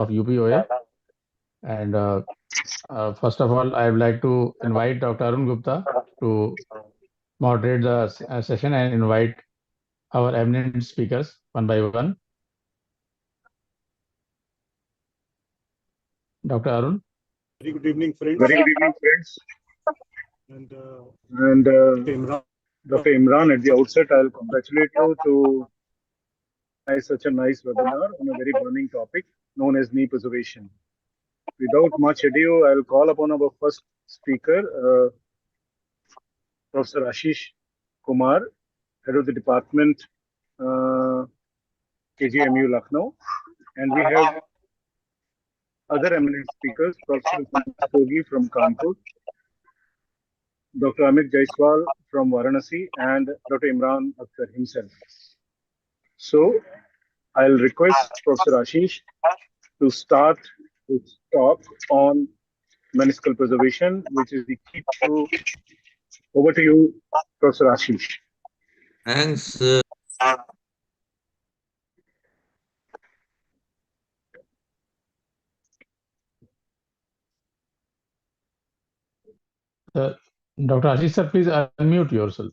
of UPOA. And first of all, I would like to invite Dr. Arun Gupta to moderate the session and invite our eminent speakers one by one. Dr. Arun. Very good evening, friends. Very good evening, friends. And And Imran, Dr. Imran, at the outset, I'll congratulate you to organize such a nice webinar on a very burning topic known as knee preservation. Without much ado, I'll call upon our first speaker, Professor Ashish Kumar, head of the department, KGMU, Lucknow. And we have other eminent speakers, Professor Sanjay Rastogi from Kanpur, Dr. Amit Jaiswal from Varanasi, and Dr. Imran Akhtar himself. So I'll request Professor Ashish to start his talk on meniscal preservation, which is the key to. Over to you, Professor Ashish. Thanks. Dr. Ashish sir, please unmute yourself.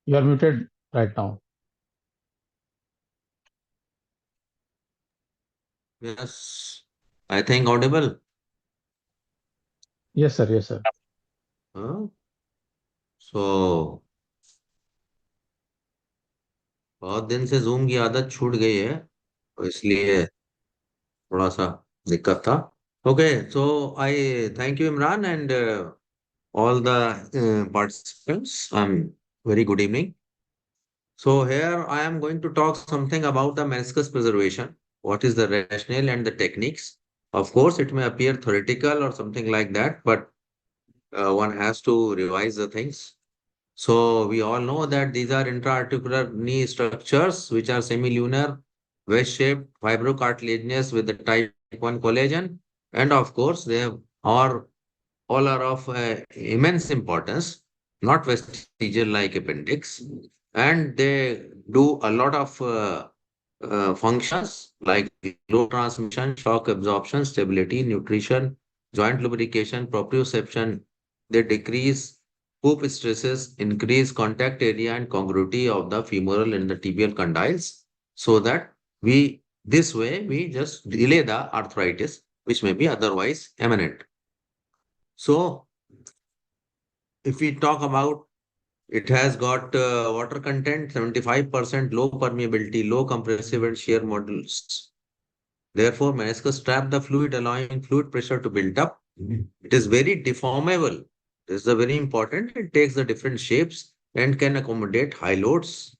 You are muted right now. Yes, I think audible. Yes, sir. Yes, sir. So बहुत दिन से zoom की आदत छूट गई है तो इसलिए थोड़ा सा दिक्कत था. Okay, so I thank you, Imran, and all the participants. Very good evening. So here I am going to talk something about the meniscus preservation. What is the rationale and the techniques? Of course, it may appear theoretical or something like that, but one has to revise the things. So we all know that these are intra-articular knee structures which are semilunar, wedge-shaped, fibrocartilaginous with the type 1 collagen. And of course, they are all are of immense importance, not vestigial like appendix. And they do a lot of functions like flow transmission, shock absorption, stability, nutrition, joint lubrication, proprioception. They decrease hoop stresses, increase contact area and congruity of the femoral and the tibial condyles, so that this way we just delay the arthritis, which may be otherwise imminent. So if we talk about, it has got water content, 75% low permeability, low compressive and shear modulus. Therefore, meniscus trap the fluid, allowing fluid pressure to build up. It is very deformable. This is very important. It takes the different shapes and can accommodate high loads.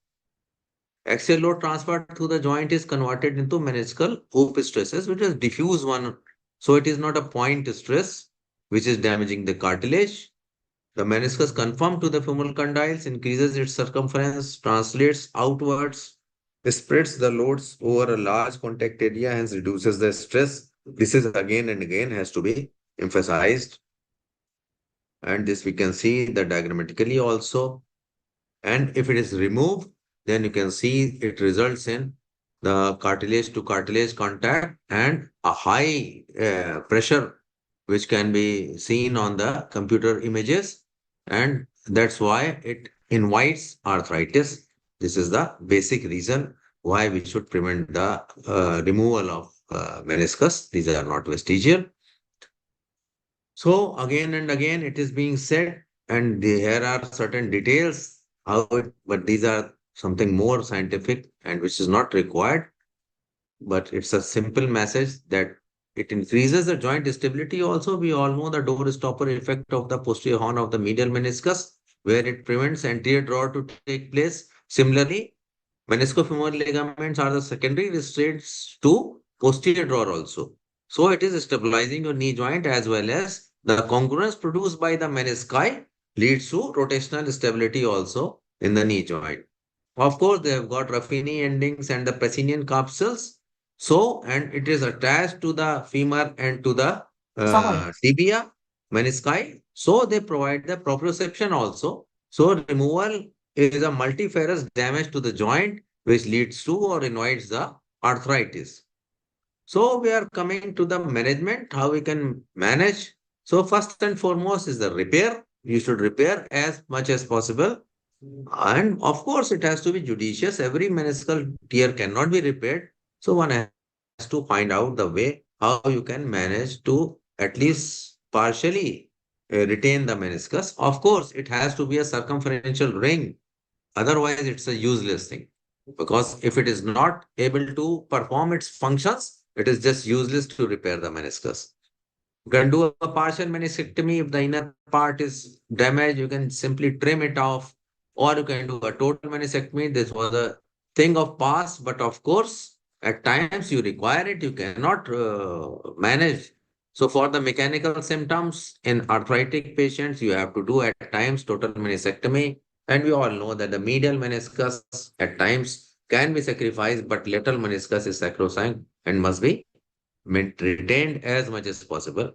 Axial load transferred through the joint is converted into meniscal hoop stresses, which is diffuse one. So it is not a point stress, which is damaging the cartilage. The meniscus conformed to the femoral condyles, increases its circumference, translates outwards, spreads the loads over a large contact area, hence reduces the stress. This is again and again has to be emphasized. And this we can see the diagrammatically also. And if it is removed, then you can see it results in the cartilage to cartilage contact and a high pressure, which can be seen on the computer images. And that's why it invites arthritis. This is the basic reason why we should prevent the removal of meniscus. These are not vestigial. So again and again it is being said, and here are certain details, but these are something more scientific and which is not required. But it's a simple message that it increases the joint stability. Also, we all know the door stopper effect of the posterior horn of the medial meniscus, where it prevents anterior draw to take place. Similarly, meniscofemoral ligaments are the secondary restraints to posterior draw also. So it is stabilizing your knee joint, as well as the congruence produced by the menisci leads to rotational stability also in the knee joint. Of course, they have got Ruffini endings and the Pacinian capsules. So, and it is attached to the femur and to the tibia, menisci. So, they provide the proprioception also. So, removal is a multifarious damage to the joint, which leads to or invites the arthritis. So we are coming to the management, how we can manage. So first and foremost is the repair. You should repair as much as possible. And of course, it has to be judicious. Every meniscal tear cannot be repaired. So one has to find out the way how you can manage to at least partially retain the meniscus. Of course, it has to be a circumferential ring. Otherwise, it's a useless thing. Because if it is not able to perform its functions, it is just useless to repair the meniscus. You can do a partial meniscectomy if the inner part is damaged. You can simply trim it off, or you can do a total meniscectomy. This was a thing of past, but of course, at times you require it. You cannot manage. So for the mechanical symptoms in arthritic patients, you have to do at times total meniscectomy. And we all know that the medial meniscus at times can be sacrificed, but lateral meniscus is sacrosanct and must be retained as much as possible.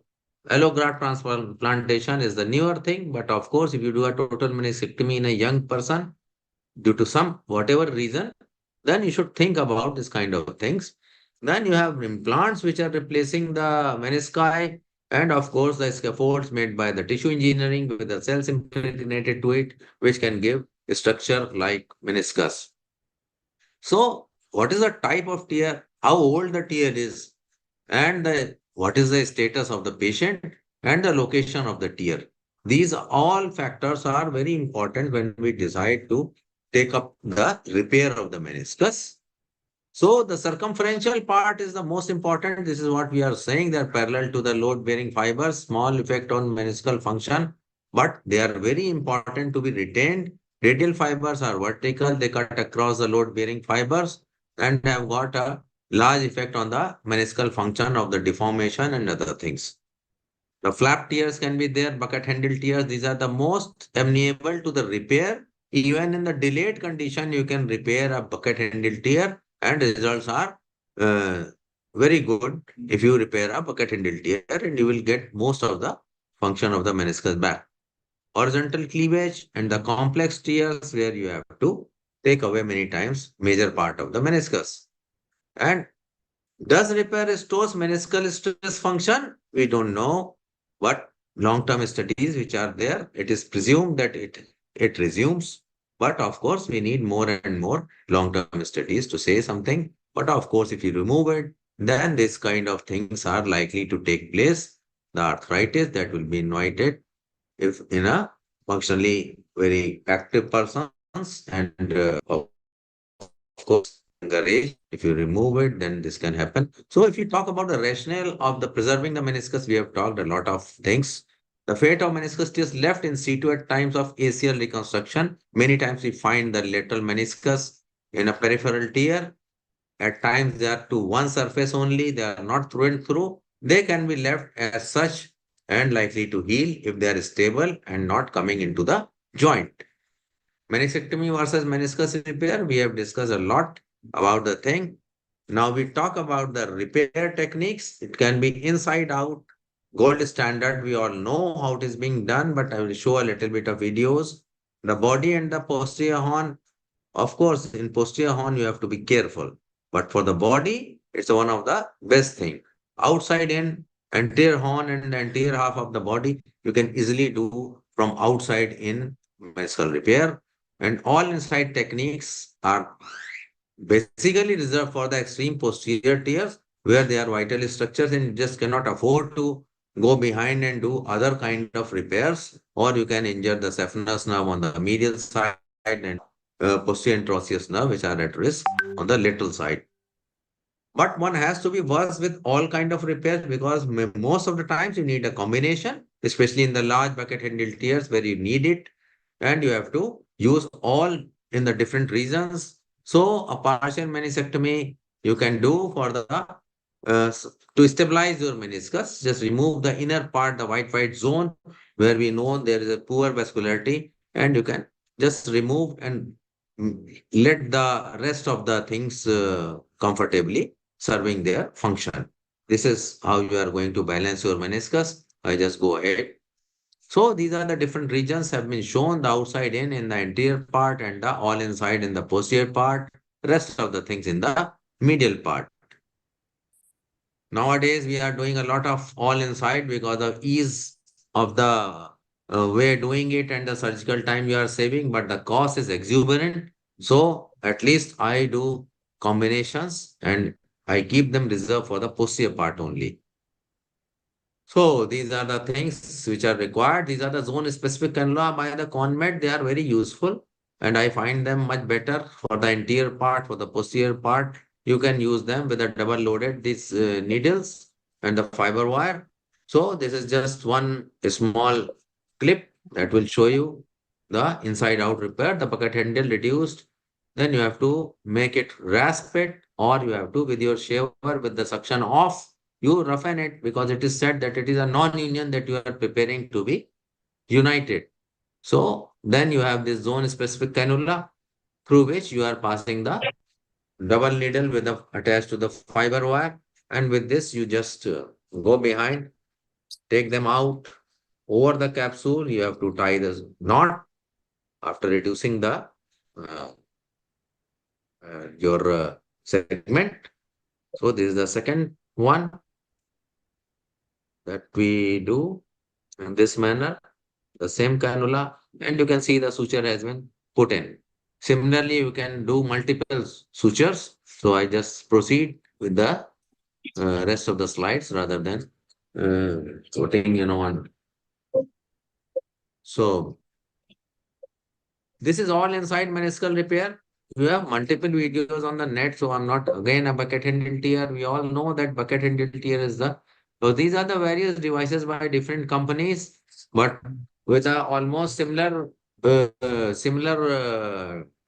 Allograft transplantation is the newer thing, but of course, if you do a total meniscectomy in a young person due to some whatever reason, then you should think about this kind of things. Then you have implants which are replacing the menisci, and of course, the scaffolds made by the tissue engineering with the cells impregnated to it, which can give a structure like meniscus. So, what is the type of tear? How old the tear is? And what is the status of the patient and the location of the tear. These all factors are very important when we decide to take up the repair of the meniscus. So the circumferential part is the most important. This is what we are saying. They are parallel to the load-bearing fibers, small effect on meniscal function, but they are very important to be retained. Radial fibers are vertical. They cut across the load-bearing fibers and have got a large effect on the meniscal function of the deformation and other things. The flap tears can be there, bucket handle tears. These are the most amenable to the repair. Even in the delayed condition, you can repair a bucket handle tear and results are uh, very good if you repair a bucket handle tear and you will get most of the function of the meniscus back. Horizontal cleavage and the complex tears where you have to take away many times major part of the meniscus. And does repair restores meniscal stress function? We don't know. But long-term studies which are there, it is presumed that it resumes. But of course, we need more and more long-term studies to say something. But of course, if you remove it, then this kind of things are likely to take place. The arthritis that will be invited if in a functionally very active persons and of course, younger if you remove it, then this can happen. So if you talk about the rationale of the preserving the meniscus, we have talked a lot of things. The fate of meniscus is left in situ at times of ACL reconstruction. Many times we find the lateral meniscus in a peripheral tear. At times they are to one surface only, they are not through and through. They can be left as such and likely to heal if they are stable and not coming into the joint. Meniscectomy versus meniscus repair, we have discussed a lot about the thing. Now we talk about the repair techniques. It can be inside out, gold standard. We all know how it is being done, but I will show a little bit of videos. The body and the posterior horn. Of course, in posterior horn, you have to be careful. But for the body, it's one of the best thing. Outside in, anterior horn and the anterior half of the body, you can easily do from outside in meniscal repair. And all inside techniques are basically reserved for the extreme posterior tears where they are vital structures and you just cannot afford to go behind and do other kind of repairs, or you can injure the saphenous nerve on the medial side and posterior interosseous nerve which are at risk on the lateral side. But one has to be versed with all kind of repairs because most of the times you need a combination, especially in the large bucket handle tears where you need it and you have to use all in the different regions. So a partial meniscectomy you can do for the to stabilize your meniscus. Just remove the inner part, the white zone where we know there is a poor vascularity, and you can just remove and let the rest of the things comfortably serving their function. This is how you are going to balance your meniscus. I just go ahead. So these are the different regions have been shown, the outside in the anterior part and the all inside in the posterior part, rest of the things in the medial part. Nowadays, we are doing a lot of all inside because of ease of the way doing it and the surgical time you are saving, but the cost is exuberant. So at least I do combinations and I keep them reserved for the posterior part only. So these are the things which are required. These are the zone specific cannula by the CONMED. They are very useful and I find them much better for the anterior part, for the posterior part. You can use them with a double loaded these needles and the fiber wire. So this is just one small clip that will show you the inside out repair, the bucket handle reduced. Then you have to make it rasp it or you have to with your shaver with the suction off you roughen it because it is said that it is a non-union that you are preparing to be united. So then you have this zone specific cannula through which you are passing the double needle with the attached to the fiber wire. And with this, you just go behind, take them out over the capsule. You have to tie the knot after reducing the uh, your segment. So this is the second one that we do in this manner. The same cannula, and you can see the suture has been put in. Similarly, you can do multiple sutures. So I just proceed with the rest of the slides rather than putting, on. So this is all inside meniscal repair. You have multiple videos on the net, so I'm not again a bucket handle tear. We all know that bucket handle tear is the. So these are the various devices by different companies, but with a almost similar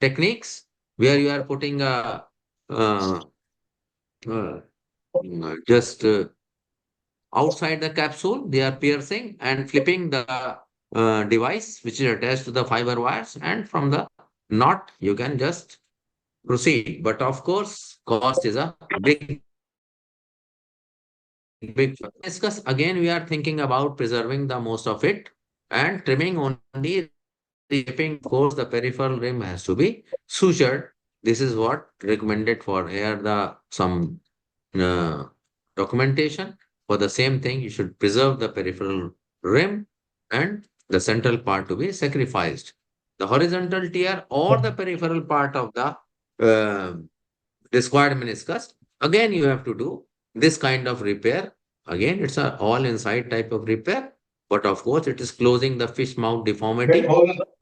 techniques where you are putting a uh, uh, just outside the capsule, they are piercing and flipping the device which is attached to the fiber wires, and from the knot you can just proceed. But of course, cost is a big discuss. Again, we are thinking about preserving the most of it and trimming only reshaping. Of course, the peripheral rim has to be sutured. This is what recommended for here the some uh, documentation. For the same thing, you should preserve the peripheral rim and the central part to be sacrificed. The horizontal tear or the peripheral part of the uh, discoid meniscus. Again, you have to do this kind of repair. Again, it's a all inside type of repair, but of course, it is closing the fish mouth deformity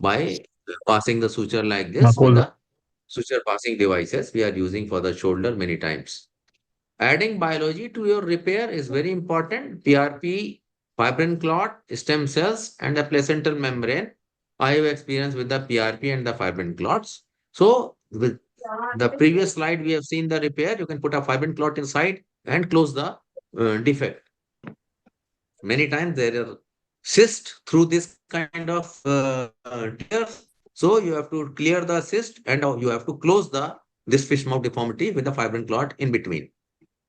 by passing the suture like this with the suture passing devices we are using for the shoulder many times. Adding biology to your repair is very important. PRP, fibrin clot, stem cells, and the placental membrane. I have experience with the PRP and the fibrin clots. So, with the previous slide, we have seen the repair. You can put a fibrin clot inside and close the defect. Many times there are cysts through this kind of tears. So, you have to clear the cyst and you have to close the this fish mouth deformity with the fibrin clot in between.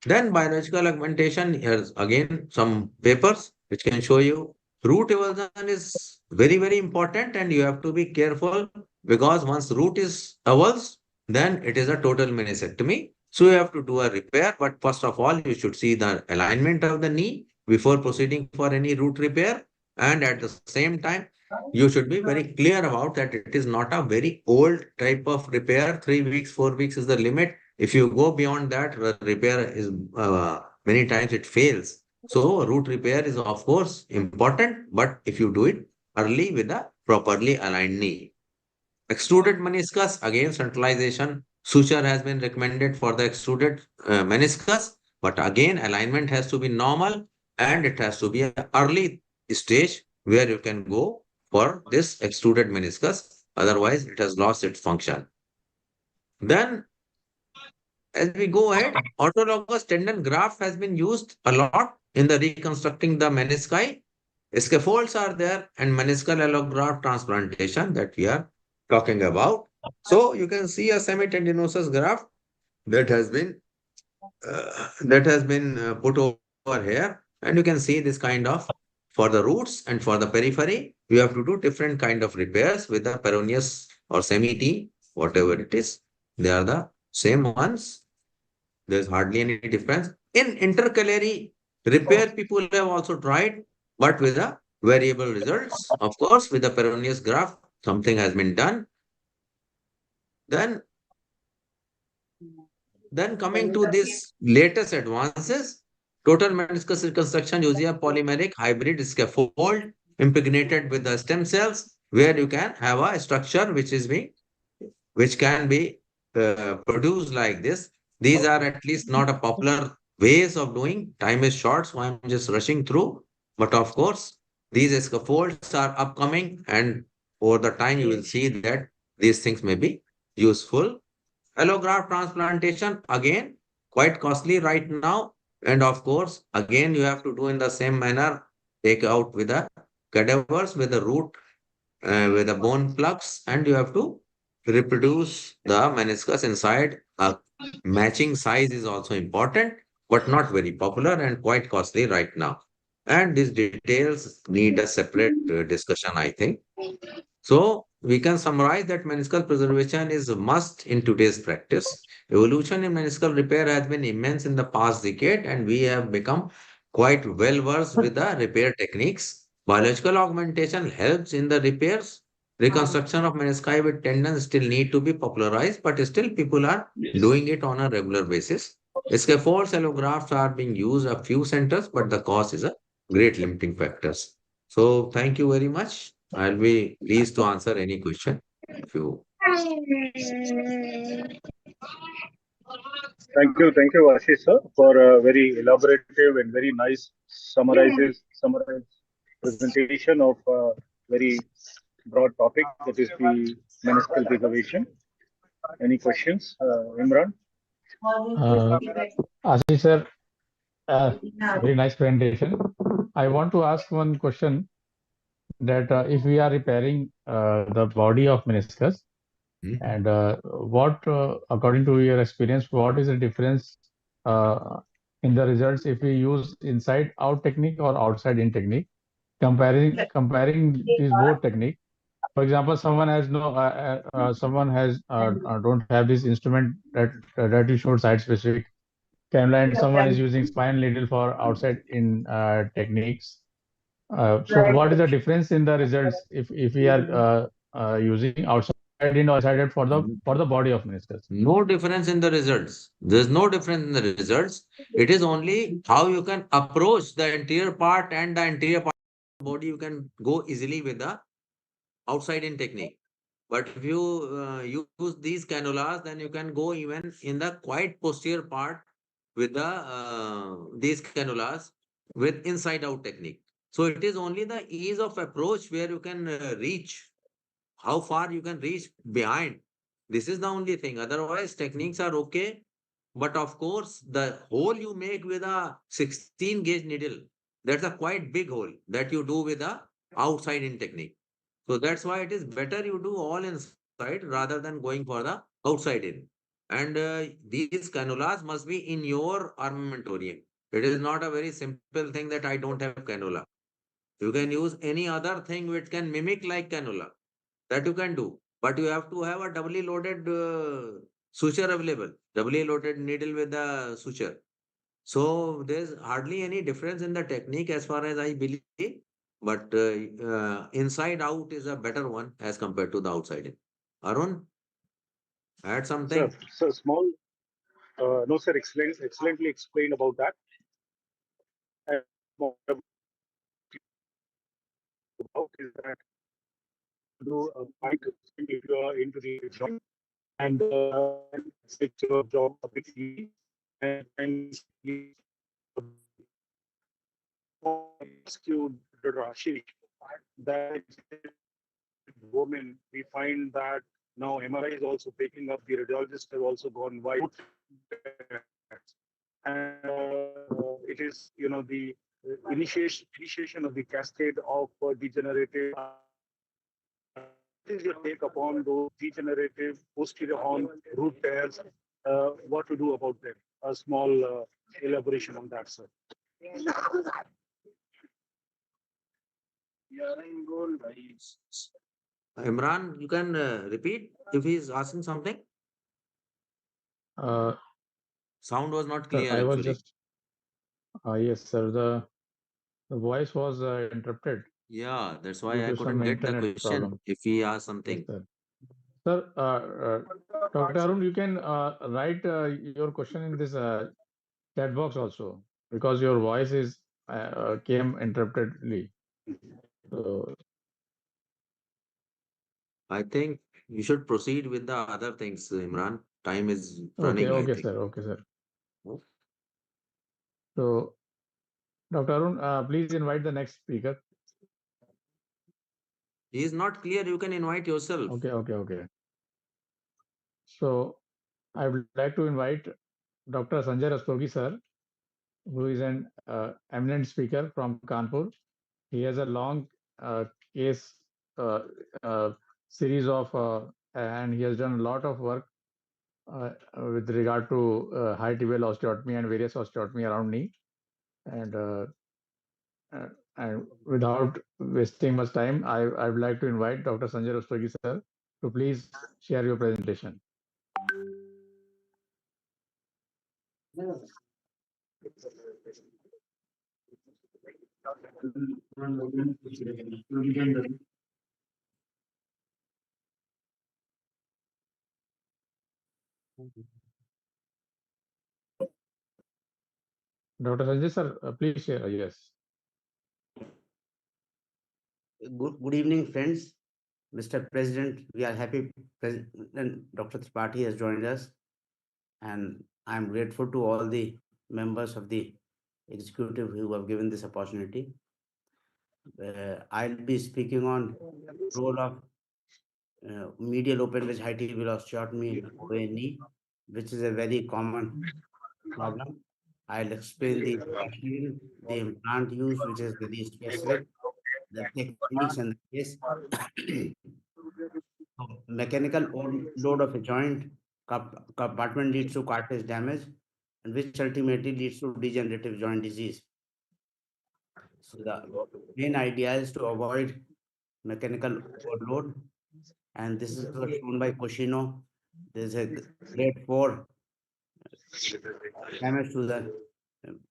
Then biological augmentation, here's again some papers which can show you root erosion is very, very important and you have to be careful because once root is avulsed, then it is a total meniscectomy. So you have to do a repair, but first of all, you should see the alignment of the knee before proceeding for any root repair. And at the same time, you should be very clear about that it is not a very old type of repair. 3 weeks, 4 weeks is the limit. If you go beyond that, the repair is many times it fails. So root repair is of course important, but if you do it early with a properly aligned knee. Extruded meniscus, again centralization. Suture has been recommended for the extruded meniscus, but again alignment has to be normal and it has to be an early stage where you can go for this extruded meniscus. Otherwise, it has lost its function. Then as we go ahead, autologous tendon graft has been used a lot in the reconstructing the menisci. Scaffolds are there and meniscal allograft transplantation that we are talking about. So you can see a semitendinosus graft that has been put over here, and you can see this kind of for the roots and for the periphery. You have to do different kind of repairs with the peroneus or semi-T, whatever it is. They are the same ones. There's hardly any difference. In intercalary repair, people have also tried, but with a variable results. Of course, with the peroneus graft, something has been done. Then, then coming to this latest advances, total meniscus reconstruction using a polymeric hybrid scaffold impregnated with the stem cells, where you can have a structure which can be produced like this. These are at least not a popular ways of doing. Time is short, so I'm just rushing through. But of course, these scaffolds are upcoming, and over the time you will see that these things may be useful. Allograft transplantation, again, quite costly right now. And of course, again, you have to do in the same manner, take out with the cadavers, with the root, with the bone plugs, and you have to reproduce the meniscus inside. A matching size is also important, but not very popular and quite costly right now. And these details need a separate discussion, I think. So we can summarize that meniscal preservation is a must in today's practice. Evolution in meniscal repair has been immense in the past decade, and we have become quite well versed with the repair techniques. Biological augmentation helps in the repairs. Reconstruction of menisci with tendons still need to be popularized, but still people are doing it on a regular basis. Scaffolds allografts are being used a few centers, but the cost is a great limiting factors. So thank you very much. I'll be pleased to answer any question if you. Thank you, Ashish sir, for a very elaborative and very nice summarized presentation of a very broad topic, that is the meniscal preservation. Any questions, Imran? Uh, Ashish sir, very nice presentation. I want to ask one question that if we are repairing the body of meniscus, Hmm? and what, according to your experience, what is the difference uh, in the results if we use inside out technique or outside in technique? Comparing these both technique. For example, someone has don't have this instrument that you showed site specific cannula, and someone is using spine needle for outside in techniques. So what is the difference in the results if we are using outside in or inside out for the body of meniscus? No difference in the results. There's no difference in the results. It is only how you can approach the anterior part and the anterior part of the body. You can go easily with the outside in technique. But if you use these cannulas, then you can go even in the quite posterior part with the these cannulas with inside out technique. So it is only the ease of approach where you can reach, how far you can reach behind. This is the only thing. Otherwise, techniques are okay. But of course, the hole you make with a 16 gauge needle, that's a quite big hole that you do with a outside in technique. So that's why it is better you do all inside rather than going for the outside in. And these cannulas must be in your armamentarium. It is not a very simple thing that I don't have cannula. You can use any other thing which can mimic like cannula, that you can do. But you have to have a doubly loaded suture available, doubly loaded needle with the suture. So there's hardly any difference in the technique as far as I believe. But inside out is a better one as compared to the outside in. Arun, add Sir, something? so small, no, sir, excellently explained about that. And more about is that do a bite into the joint, and then makes your job a bit easy, and then ask you, Dr. Ashish, that women, we find that now MRI is also picking up. The radiologists have also gone wide, and it is, the initiation of the cascade of degenerative. What is your take upon those degenerative posterior horn root tears? What to do about them? A small elaboration on that, sir. Imran, you can repeat if he is asking something. Uh, Sound was not Sir, clear actually. Yes, sir. The voice was interrupted Yeah, that's due why I to some couldn't get the internet question problem. if he asked Yes, something. sir. Sir, Dr. Arun, you can write your question in this chat box also because your voice is came interruptedly. So, I think you should proceed with the other things, Imran. Time is okay, running, I okay, think. sir. Okay, sir. So, Dr. Arun, please invite the next speaker. He is not clear. You can invite yourself. Okay, okay, okay. So, I would like to invite Dr. Sanjay Rastogi, sir, who is an eminent speaker from Kanpur. He has a long case uh, uh, series of, and he has done a lot of work with regard to high tibial osteotomy and various osteotomy around knee. And and without wasting much time, I would like to invite Dr. Sanjay Rastogi, sir, to please share your presentation. Dr. Sanjay, sir, please share. Yes. Good evening, friends. Mr. President, we are happy President Dr. Tripathi has joined us, and I'm grateful to all the members of the executive who have given this opportunity. I'll be speaking on role of medial open wedge high tibial osteotomy in ONE, which is a very common problem. I'll explain the rationale, the implant use, which is very specific, the techniques and the case. Mechanical load of a joint compartment leads to cartilage damage, and which ultimately leads to degenerative joint disease. So the main idea is to avoid mechanical overload, and this is shown by Coshino. There is a grade 4 damage to the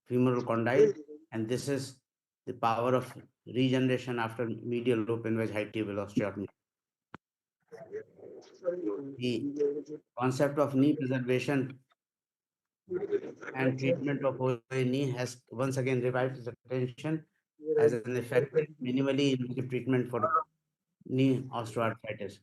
femoral condyle, and this is the power of regeneration after medial open wedge high tibial osteotomy. The concept of knee preservation and treatment of OA knee has once again revived its attention as an effective, minimally invasive treatment for knee osteoarthritis.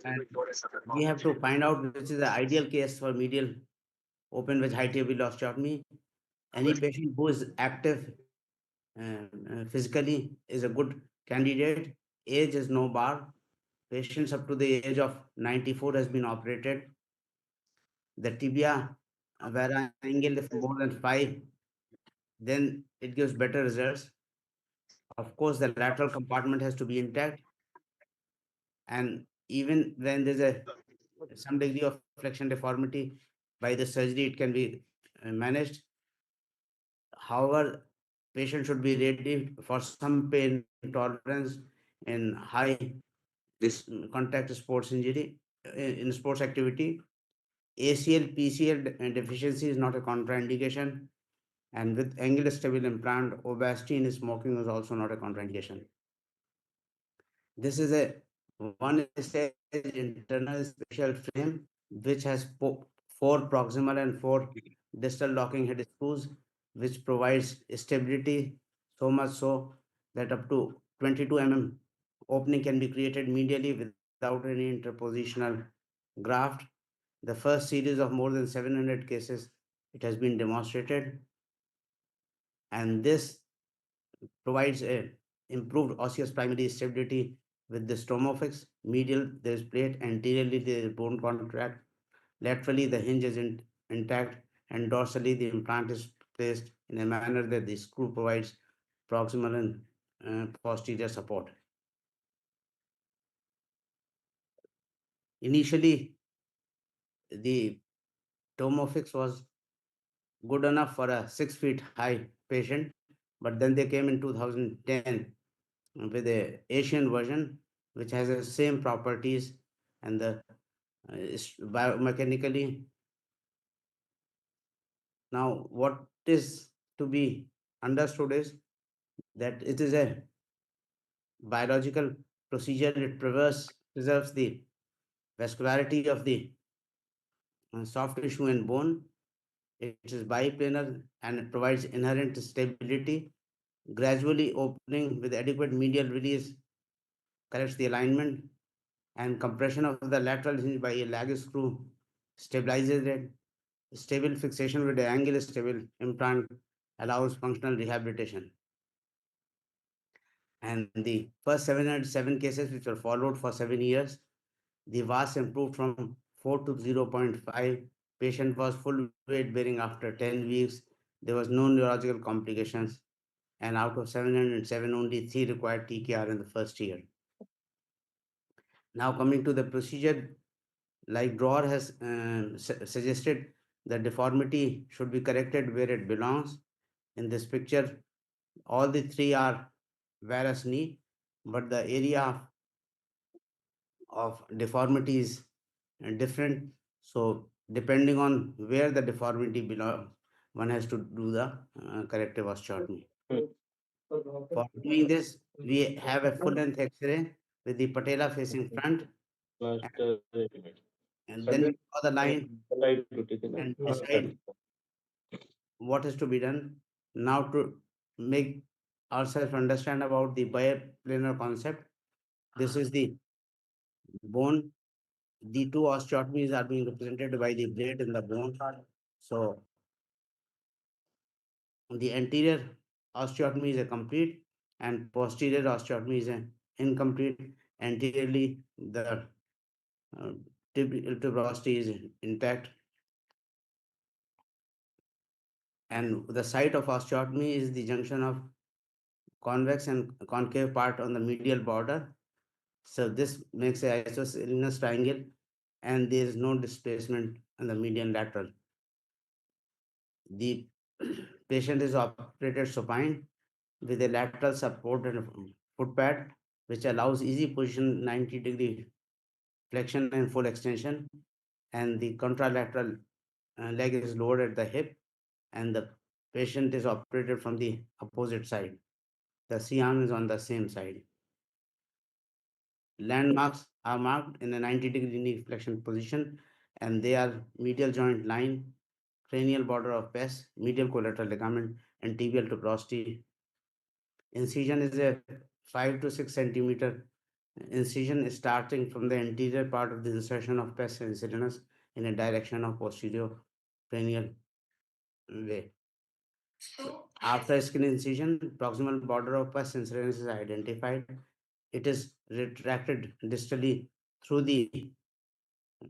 And we have to find out which is the ideal case for medial open wedge high tibial osteotomy. Any patient who is active physically is a good candidate. Age is no bar. Patients up to the age of 94 has been operated. The tibia where an angle is more than 5, then it gives better results. Of course, the lateral compartment has to be intact, and even when there's a some degree of flexion deformity by the surgery, it can be managed. However, patient should be ready for some pain tolerance in high this contact sports injury in sports activity. ACL, PCL deficiency is not a contraindication, and with angular stable implant, obesity in smoking is also not a contraindication. This is a one-stage internal special frame which has four proximal and four distal locking head screws, which provides stability so much so that up to 22 opening can be created medially without any interpositional graft. The first series of more than 700 cases, it has been demonstrated, and this provides a improved osseous primary stability with the stomophyx. Medial, there is plate. Anteriorly, there is bone contract. Laterally, the hinge is intact. And dorsally, the implant is placed in a manner that the screw provides proximal and posterior support. Initially, the tomofix was good enough for a 6 feet high patient, but then they came in 2010 with a Asian version which has the same properties and the biomechanically. Now, what is to be understood is that it is a biological procedure. It preserves the vascularity of the soft tissue and bone. It is biplanar and it provides inherent stability, gradually opening with adequate medial release, corrects the alignment, and compression of the lateral hinge by a lag screw stabilizes it. Stable fixation with the angle stable implant allows functional rehabilitation. And the first 707 cases, which were followed for 7 years, the VAS improved from 4 to 0.5. Patient was full weight bearing after 10 weeks. There was no neurological complications. And out of 707, only 3 required TKR in the first year. Now coming to the procedure, like Drawer has suggested, the deformity should be corrected where it belongs. In this picture, all the 3 are varus knee, but the area of deformity is different. So depending on where the deformity belongs, one has to do the corrective osteotomy. For doing this, we have a full length X-ray with the patella facing front, and then we draw the line and decide what is to be done. Now to make ourselves understand about the biplanar concept, this is the bone. The two osteotomies are being represented by the blade in the bone. So the anterior osteotomy is a complete and posterior osteotomy is an incomplete. Anteriorly, the tuberosity is intact, and the site of osteotomy is the junction of convex and concave part on the medial border. So this makes a isosceles triangle, and there is no displacement on the median lateral. The patient is operated supine with a lateral support and a foot pad, which allows easy position, 90-degree flexion and full extension, and the contralateral leg is lowered at the hip, and the patient is operated from the opposite side. The C arm is on the same side. Landmarks are marked in a 90-degree knee flexion position, and they are medial joint line, cranial border of pes, medial collateral ligament, and tibial tuberosity. Incision is a 5 to 6 centimeter incision starting from the anterior part of the insertion of pes incidence in a direction of posterior cranial way. After skin incision, proximal border of pes incidence is identified. It is retracted distally through the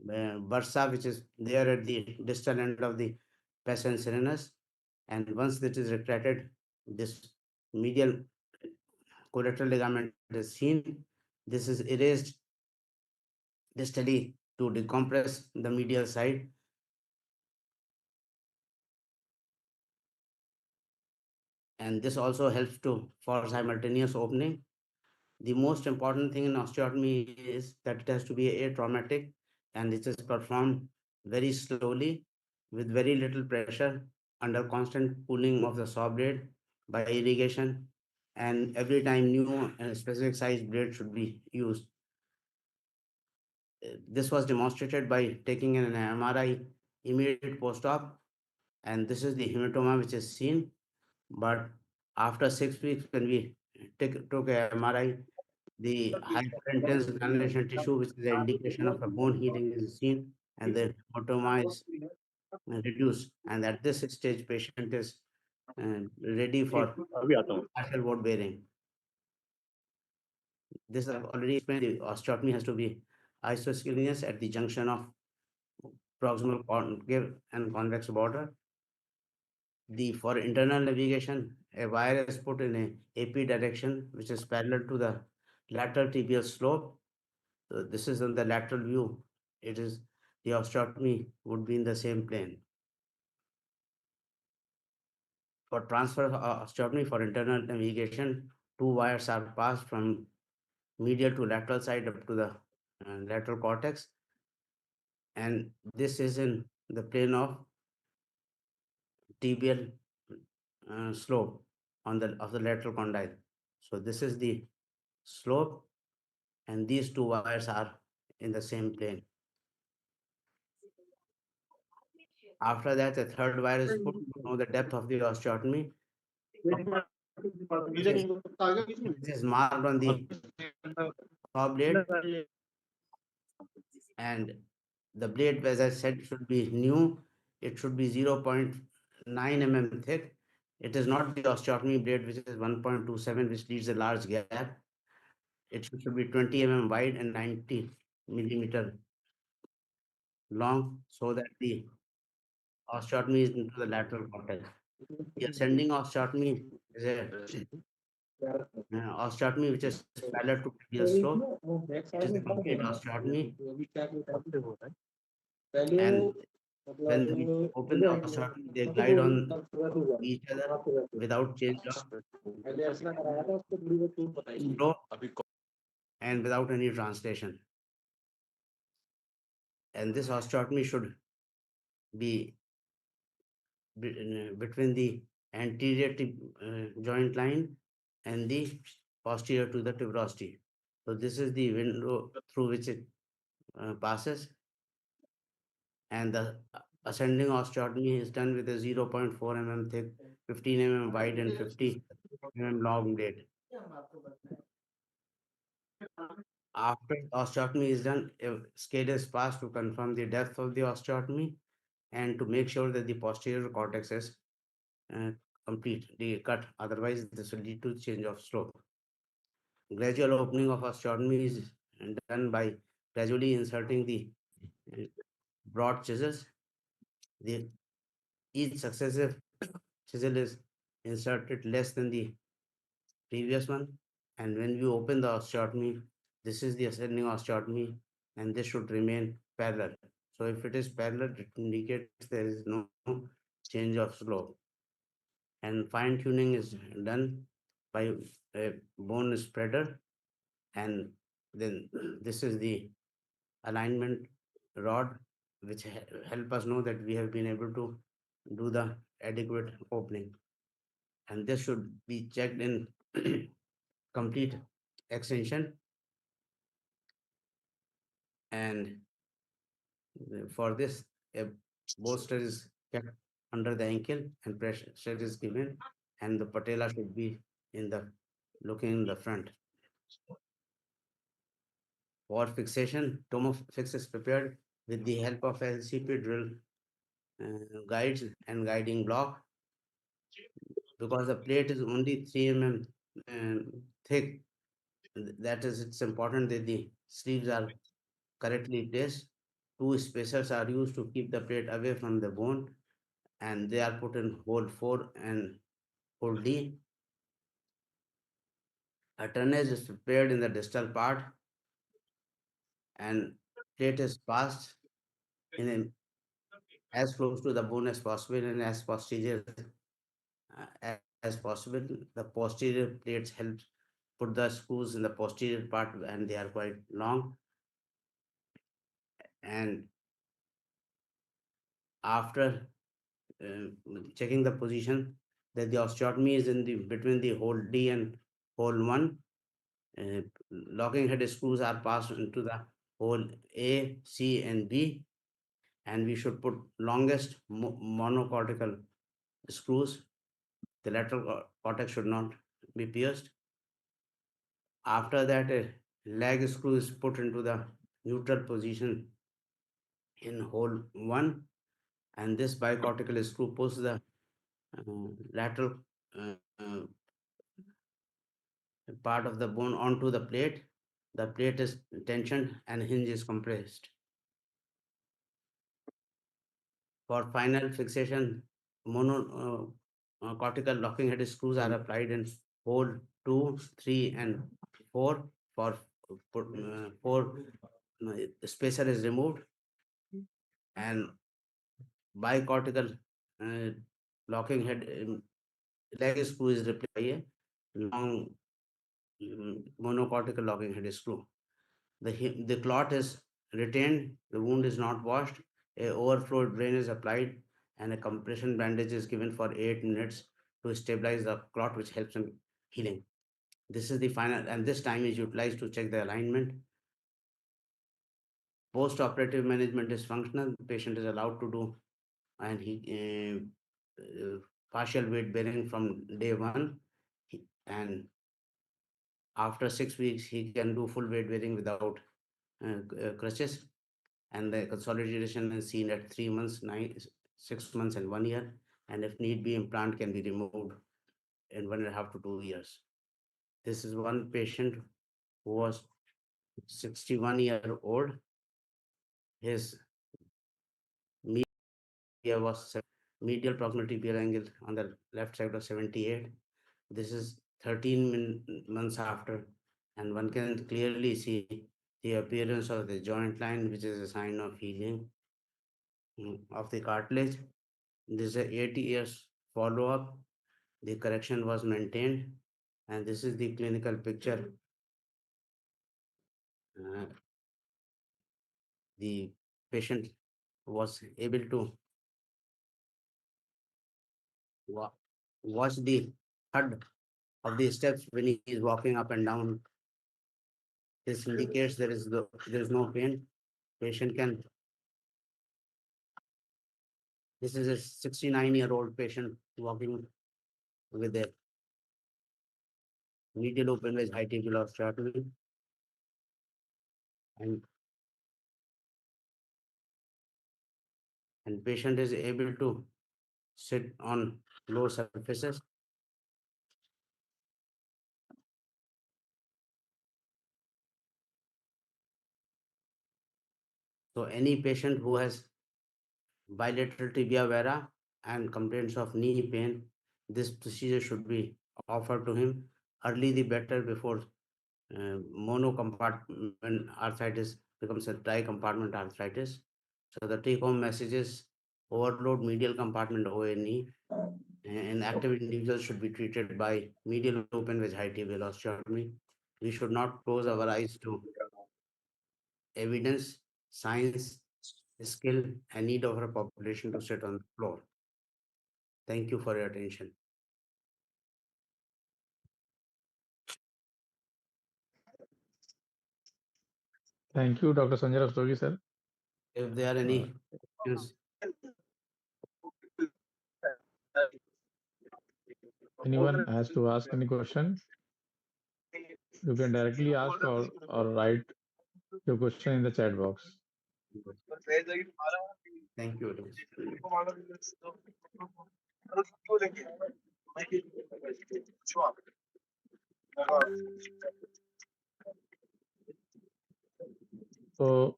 bursa, which is there at the distal end of the pes incidence. And once it is retracted, this medial collateral ligament is seen. This is erased distally to decompress the medial side. And this also helps to for simultaneous opening. The most important thing in osteotomy is that it has to be atraumatic, and it is performed very slowly with very little pressure under constant cooling of the saw blade by irrigation, and every time new and specific size blade should be used. This was demonstrated by taking an MRI immediate post-op, and this is the hematoma which is seen. But after 6 weeks, when we took a MRI, the hyperintense granulation tissue, which is an indication of a bone healing, is seen, and the hematoma is reduced. And at this stage, patient is ready for partial wound bearing. This I've already explained. The osteotomy has to be isosceles at the junction of proximal concave and convex border. For internal navigation, a wire is put in a AP direction, which is parallel to the lateral tibial slope. So this is on the lateral view. it is the osteotomy would be in the same plane. For transfer of osteotomy for internal navigation, two wires are passed from medial to lateral side up to the lateral cortex, and this is in the plane of tibial slope on the of the lateral condyle. So this is the slope, and these two wires are in the same plane. After that, the third wire is put to know the depth of the osteotomy. This is marked on the saw blade, and the blade, as I said, should be new. It should be 0.9 mm thick. It is not the osteotomy blade, which is 1.27, which leaves a large gap. It should be 20 mm wide and 90 millimeter long, so that the osteotomy is into the lateral cortex. The ascending osteotomy is a osteotomy which is parallel to medial slope. It is a complete osteotomy, and when we open the osteotomy, they glide on each other without change of flow and without any translation. And this osteotomy should be between the anterior joint line and the posterior to the tuberosity. So this is the window through which it passes, and the ascending osteotomy is done with a 0.4 mm thick, 15 mm wide, and 50 mm long blade. After osteotomy is done, a scale is passed to confirm the depth of the osteotomy and to make sure that the posterior cortex is uh, completely cut. Otherwise, this will lead to change of slope. Gradual opening of osteotomy is done by gradually inserting the uh, broad chisels. Each successive chisel is inserted less than the previous one. And when we open the osteotomy, this is the ascending osteotomy, and this should remain parallel. So if it is parallel, it indicates there is no change of slope. And fine tuning is done by a bone spreader, and then this is the alignment rod, which help us know that we have been able to do the adequate opening. And this should be checked in complete extension, and for this a bolster is kept under the ankle and pressure is given, and the patella should be in the looking in the front. For fixation, Tomofix is prepared with the help of LCP drill guides and guiding block. Because the plate is only 3 thick, that is, it's important that the sleeves are correctly placed. Two spacers are used to keep the plate away from the bone, and they are put in hole 4 and hole D. A tonnage is prepared in the distal part, and plate is passed in as close to the bone as possible and as posterior as possible. The posterior plates help put the screws in the posterior part, and they are quite long. And after checking the position that the osteotomy is in the between the hole D and hole 1, locking head screws are passed into the hole A, C, and B, and we should put longest monocortical screws. The lateral cortex should not be pierced. After that, a leg screw is put into the neutral position in hole 1, and this bicortical screw pulls the lateral uh, uh, part of the bone onto the plate. The plate is tensioned and hinge is compressed. For final fixation, cortical locking head screws are applied in hole 2, 3, and 4. For 4, spacer is removed, and bicortical locking head leg screw is replaced by a long monocortical locking head screw. The clot is retained, the wound is not washed, a overflow drain is applied, and a compression bandage is given for 8 minutes to stabilize the clot, which helps in healing. This is the final, and this time is utilized to check the alignment. Post-operative management is functional. The patient is allowed to do, and partial weight bearing from day one, and after 6 weeks, he can do full weight bearing without crutches. And the consolidation is seen at 3 months, 6 months, and 1 year. And if need be, implant can be removed in 1.5 to 2 years. This is one patient who was 61-year-old. His media was medial proximal beer angle on the left side of 78. This is 13 months after, and one can clearly see the appearance of the joint line, which is a sign of healing of the cartilage. This is a 80 years follow-up. The correction was maintained, and this is the clinical picture. The patient was able to watch the thud of the steps when he is walking up and down. This indicates there is no pain. Patient can. This is a 69-year-old patient walking with a medial open wedge high table osteotomy, and patient is able to sit on low surfaces. So any patient who has bilateral tibia vera and complaints of knee pain, this procedure should be offered to him. Early the better, before monocompartment arthritis becomes a tri-compartment arthritis. So the take-home message is overload medial compartment ONE, and active individuals should be treated by medial open wedge high table osteotomy. We should not close our eyes to evidence, science, skill, and need of our population to sit on the floor. Thank you for your attention. Thank you, Dr. Sanjay Rastogi, sir. If there are any questions, Anyone has to ask any question, you can directly ask or write your question in the chat box. thank you very much. So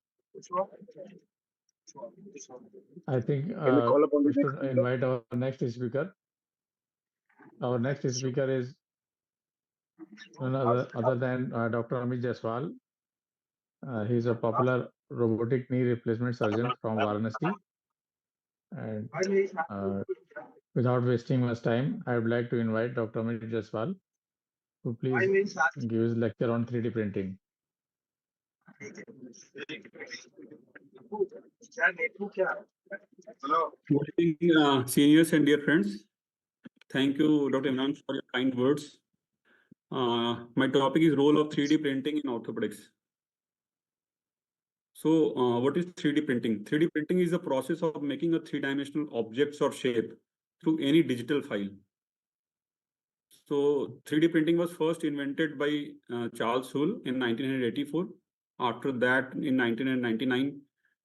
I think Can we call upon we the next should speaker? invite our next speaker. Our next speaker is none other than Dr. Amit Jaiswal. He is a popular robotic knee replacement surgeon from Varanasi. And without wasting much time, I would like to invite Dr. Amit Jaiswal to please give his lecture on 3D printing. Good evening, seniors and dear friends. Thank you, Dr. Imran, for your kind words. My topic is role of 3D printing in orthopedics. So, what is 3D printing? 3D printing is the process of making a three-dimensional objects or shape through any digital file. So, 3D printing was first invented by Charles Hull in 1984. After that, in 1999,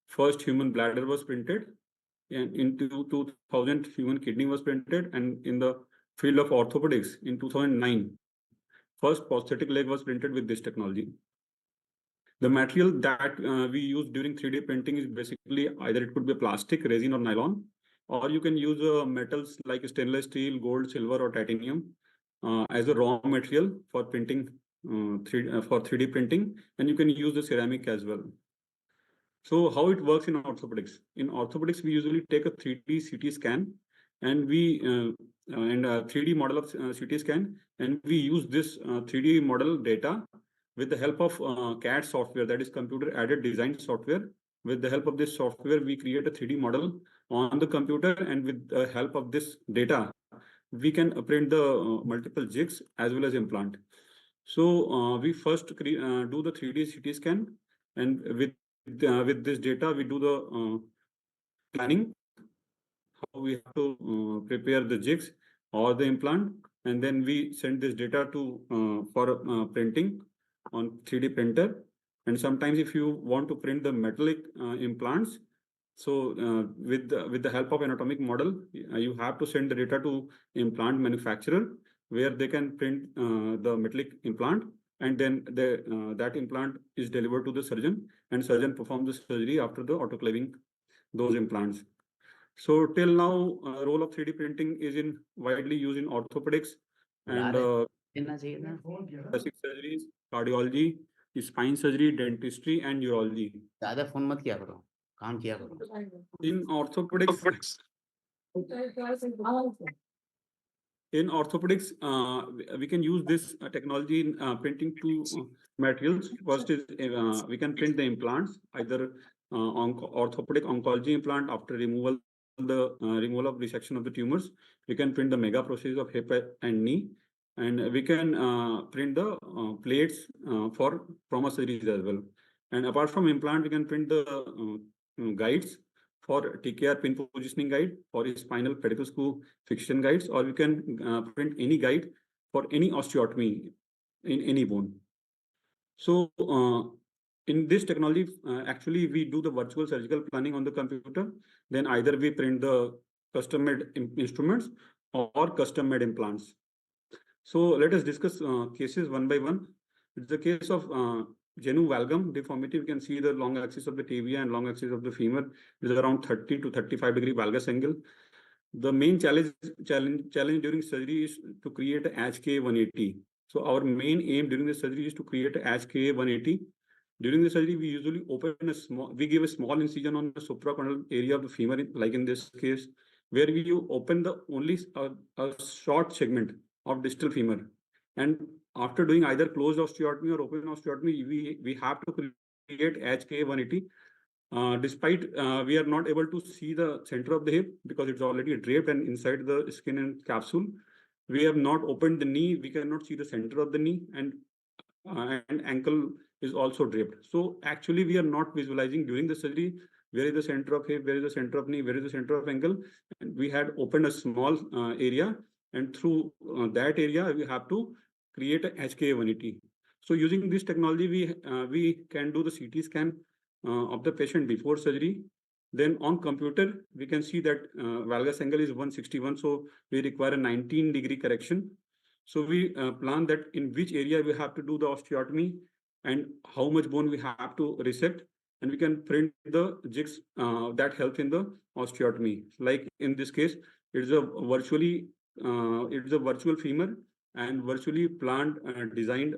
first human bladder was printed. And in 2000, human kidney was printed. And in the field of orthopedics, in 2009, first prosthetic leg was printed with this technology. The material that we use during 3D printing is basically either it could be plastic, resin, or nylon, or you can use metals like stainless steel, gold, silver, or titanium as a raw material for printing for 3D printing, and you can use the ceramic as well. So how it works in orthopedics? In orthopedics, we usually take a 3D CT scan and we 3D model of CT scan, and we use this 3D model data with the help of CAD software, that is computer aided design software. With the help of this software, we create a 3D model on the computer, and with the help of this data, we can print the multiple jigs as well as implant. So we first do the 3D CT scan, and with this data, we do the planning, how we have to prepare the jigs or the implant, and then we send this data to for printing on 3D printer. And sometimes if you want to print the metallic implants, so with the help of anatomic model, you have to send the data to implant manufacturer, where they can print the metallic implant, and then that implant is delivered to the surgeon, and surgeon performs the surgery after the autoclaving those implants. So till now, role of 3D printing is widely used in orthopedics and plastic surgeries, cardiology, spine surgery, dentistry, and neurology. ज्यादा phone मत किया करो, काम किया करो. In orthopedics, we can use this technology in printing two materials. First is we can print the implants, either orthopedic oncology implant after removal of resection of the tumors. We can print the mega prosthesis of hip and knee, and we can print the plates for trauma surgeries as well. And apart from implant, we can print the guides for TKR pin positioning guide, for spinal pedicle screw fixation guides, or we can print any guide for any osteotomy in any bone. So in this technology, actually we do the virtual surgical planning on the computer. Then either we print the custom-made instruments or custom-made implants. So let us discuss cases one by one. It's the case of genu valgum deformity. We can see the long axis of the tibia and long axis of the femur is around 30 to 35 degree valgus angle. The main challenge during surgery is to create a HKA 180. So our main aim during the surgery is to create a HKA 180. During the surgery, we usually give a small incision on the suprachondral area of the femur, like in this case, where we open the only a short segment of distal femur. And after doing either closed osteotomy or open osteotomy, we have to create HKA 180. Despite we are not able to see the center of the hip because it's already draped and inside the skin and capsule. We have not opened the knee. We cannot see the center of the knee, and ankle is also draped. So actually, we are not visualizing during the surgery where is the center of hip, where is the center of knee, where is the center of ankle. And we had opened a small area, and through that area, we have to create a HKA 180. So using this technology, we can do the CT scan of the patient before surgery. Then on computer, we can see that valgus angle is 161. So we require a 19 degree correction. So we plan that in which area we have to do the osteotomy and how much bone we have to resect. And we can print the jigs that help in the osteotomy. Like in this case, it's a virtual femur and virtually planned designed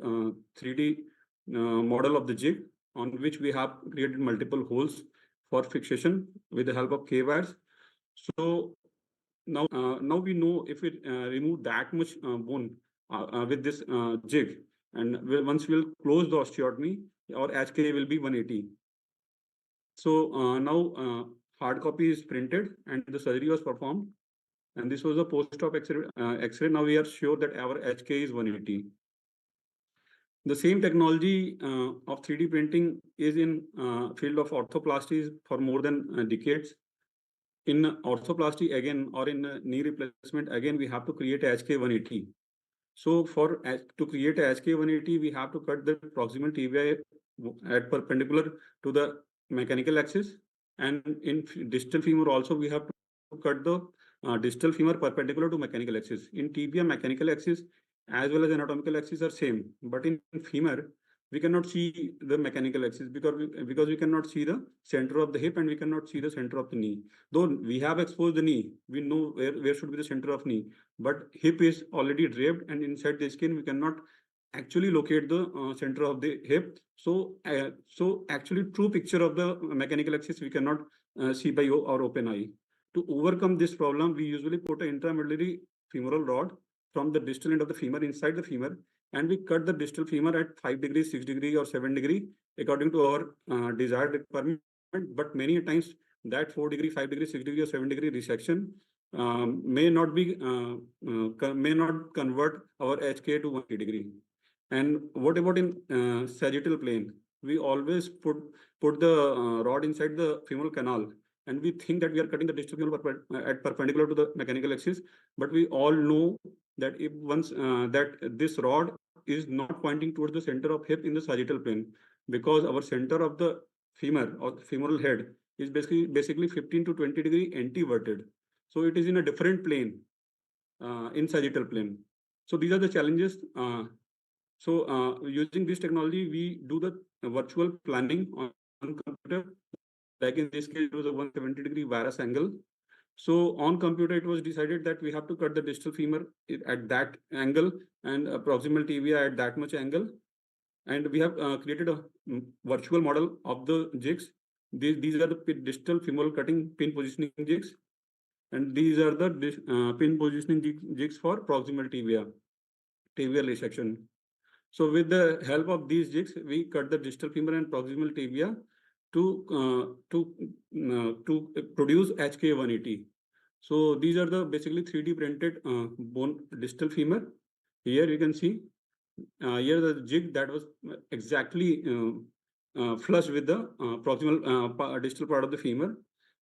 3D model of the jig, on which we have created multiple holes for fixation with the help of K-wires. So now we know if we remove that much bone with this jig, and once we'll close the osteotomy, our HKA will be 180. So now hard copy is printed and the surgery was performed. And this was a post-op X-ray. Now we are sure that our HKA is 180. The same technology of 3D printing is in field of orthoplasty for more than decades. In orthoplasty again, or in knee replacement again, we have to create a HK 180. So to create a HK 180, we have to cut the proximal tibia at perpendicular to the mechanical axis, and in distal femur also we have to cut the distal femur perpendicular to mechanical axis. In tibia, mechanical axis as well as anatomical axis are same, but in femur we cannot see the mechanical axis because we cannot see the center of the hip and we cannot see the center of the knee. Though we have exposed the knee, we know where should be the center of knee, but hip is already draped and inside the skin we cannot actually locate the center of the hip. So actually true picture of the mechanical axis we cannot see by our open eye. To overcome this problem, we usually put an intramedullary femoral rod from the distal end of the femur inside the femur, and we cut the distal femur at 5 degrees, 6 degree or 7 degree according to our desired requirement. But many times that 4 degree, 5 degree, 6 degree or 7 degree resection may not convert our HK to 180 degree. And what about in sagittal plane? We always put the rod inside the femoral canal, and we think that we are cutting the distal femur at perpendicular to the mechanical axis. But we all know that if once that this rod is not pointing towards the center of hip in the sagittal plane, because our center of the femur or femoral head is basically 15 to 20 degree anti-verted. So it is in a different plane in sagittal plane. So these are the challenges. Using this technology, we do the virtual planning on computer. Like in this case, it was a 170 degree varus angle. So on computer, it was decided that we have to cut the distal femur at that angle and proximal tibia at that much angle. And we have created a virtual model of the jigs. These are the distal femoral cutting pin positioning jigs. And these are the pin positioning jigs for proximal tibial resection. So with the help of these jigs, we cut the distal femur and proximal tibia to produce HK180. So these are the basically 3D printed bone distal femur. Here you can see here the jig that was exactly flush with the proximal distal part of the femur.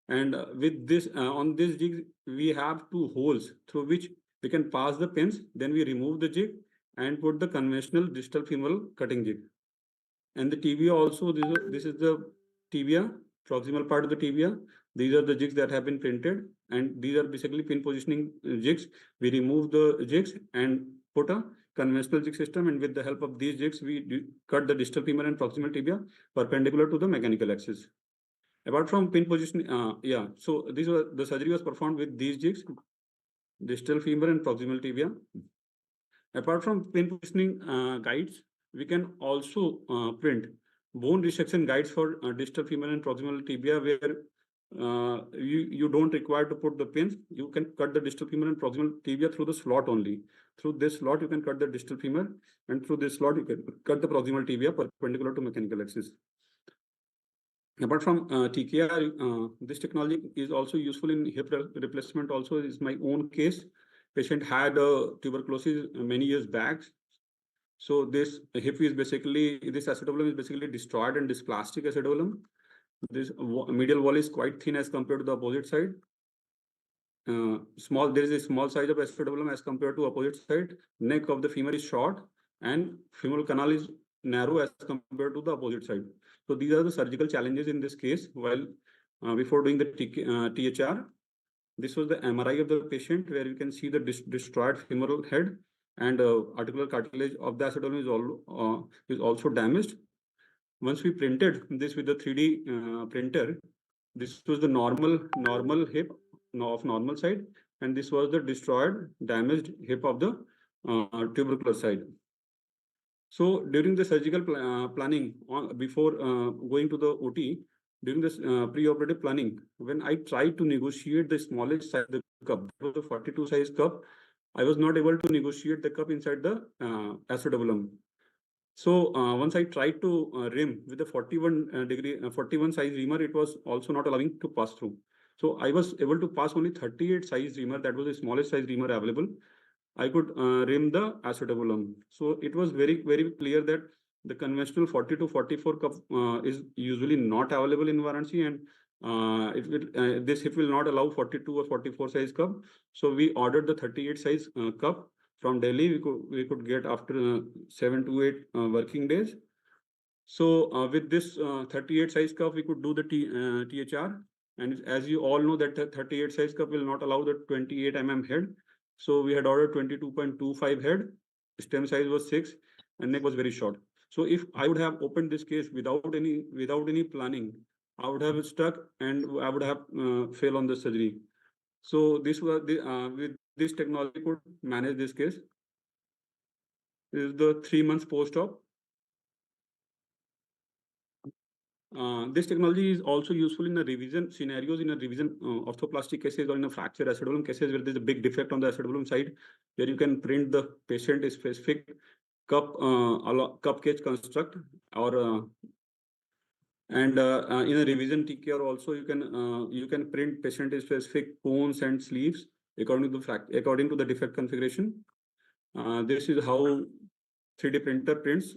And with this on this jig, we have two holes through which we can pass the pins. Then we remove the jig and put the conventional distal femoral cutting jig. And the tibia also, this is the tibia, proximal part of the tibia. These are the jigs that have been printed, and these are basically pin positioning jigs. We remove the jigs and put a conventional jig system, and with the help of these jigs, we cut the distal femur and proximal tibia perpendicular to the mechanical axis. Apart from pin positioning, so the surgery was performed with these jigs, distal femur and proximal tibia. Apart from pin positioning guides, we can also print bone resection guides for distal femur and proximal tibia, where you don't require to put the pins. You can cut the distal femur and proximal tibia through the slot only. Through this slot, you can cut the distal femur, and through this slot, you can cut the proximal tibia perpendicular to mechanical axis. Apart from TKR, this technology is also useful in hip replacement. Also, is my own case. Patient had tuberculosis many years back. So this hip is basically, this acetabulum is basically destroyed and dysplastic acetabulum. This medial wall is quite thin as compared to the opposite side. There is a small size of acetabulum as compared to opposite side. Neck of the femur is short and femoral canal is narrow as compared to the opposite side. So these are the surgical challenges in this case. While before doing the THR, this was the MRI of the patient, where you can see the destroyed femoral head, and articular cartilage of the acetabulum is also damaged. Once we printed this with the 3D printer, this was the normal hip of normal side, and this was the destroyed, damaged hip of the tubercular side. So during the surgical planning, before going to the OT, during this pre-operative planning, when I tried to negotiate the smallest size of the cup, that was the 42 size cup, I was not able to negotiate the cup inside the acetabulum. So once I tried to rim with the 41 size reamer, it was also not allowing to pass through. So I was able to pass only 38 size reamer. That was the smallest size reamer available. I could rim the acetabulum. So it was very, very clear that the conventional 40 to 44 cup is usually not available in Varanasi, and this hip will not allow 42 or 44 size cup. So we ordered the 38 size cup from Delhi. We could get after 7 to 8 working days. So with this 38 size cup, we could do the THR. And as you all know, that the 38 size cup will not allow the 28 head. So we had ordered 22.25 head. Stem size was 6, and neck was very short. So if I would have opened this case without any planning, I would have stuck and I would have failed on the surgery. So this was with this technology could manage this case. This is the 3 months post-op. This technology is also useful in the revision scenarios, in a revision orthoplastic cases or in a fracture acetabulum cases where there's a big defect on the acetabulum side, where you can print the patient specific cup cage construct, or in a revision TKR also you can print patient specific bones and sleeves according to the defect configuration. This is how 3D printer prints.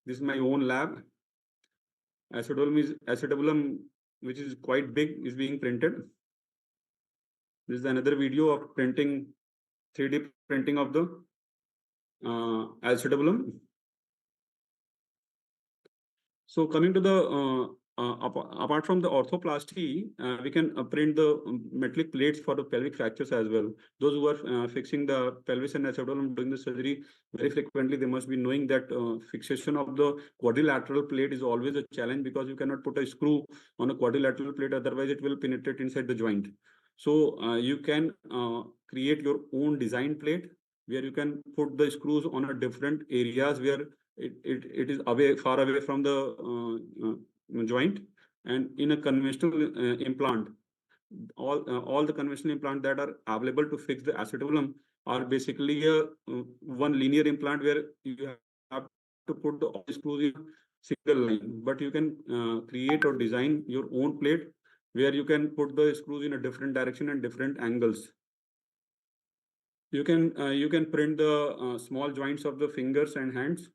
This is my own lab. Acetabulum, which is quite big, is being printed. This is another video of 3D printing of the acetabulum. So coming to the apart from the orthoplasty, we can print the metallic plates for the pelvic fractures as well. Those who are fixing the pelvis and acetabulum during the surgery, very frequently they must be knowing that fixation of the quadrilateral plate is always a challenge, because you cannot put a screw on a quadrilateral plate, otherwise it will penetrate inside the joint. So you can create your own design plate where you can put the screws on a different areas where it is far away from the joint. And in a conventional implant, all the conventional implants that are available to fix the acetabulum are basically a one linear implant where you have to put all the screws in a single line. But you can create or design your own plate where you can put the screws in a different direction and different angles. You can print the small joints of the fingers and hands.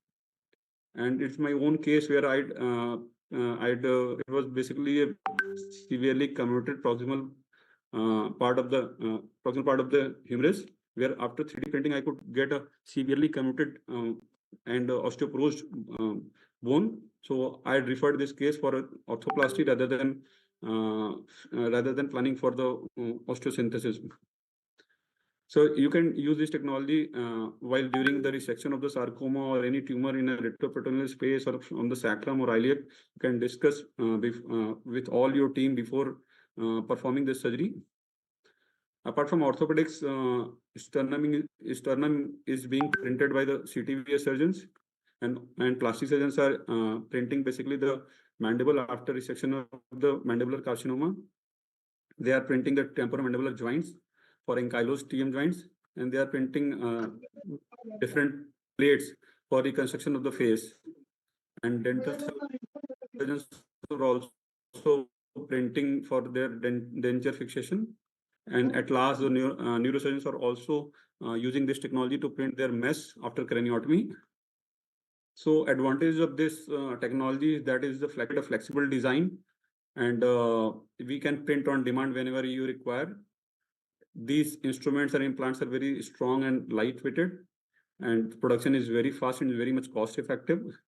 And it's my own case where it was basically a severely comminuted proximal part of the humerus, where after 3D printing I could get a severely comminuted and osteoporosed bone. So I referred this case for orthoplasty rather than planning for the osteosynthesis. So you can use this technology while during the resection of the sarcoma or any tumor in a retroperitoneal space or on the sacrum or iliac. You can discuss with all your team before performing the surgery. Apart from orthopedics, sternum is being printed by the CTVA surgeons, and plastic surgeons are printing basically the mandible after resection of the mandibular carcinoma. They are printing the temporomandibular joints for ankylosed TM joints, and they are printing different plates for reconstruction of the face. And dental surgeons are also printing for their denture fixation. And at last, the neurosurgeons are also using this technology to print their mesh after craniotomy. So advantage of this technology is that is the flexible design, and we can print on demand whenever you require. These instruments and implants are very strong and light-weighted, and production is very fast and very much cost-effective.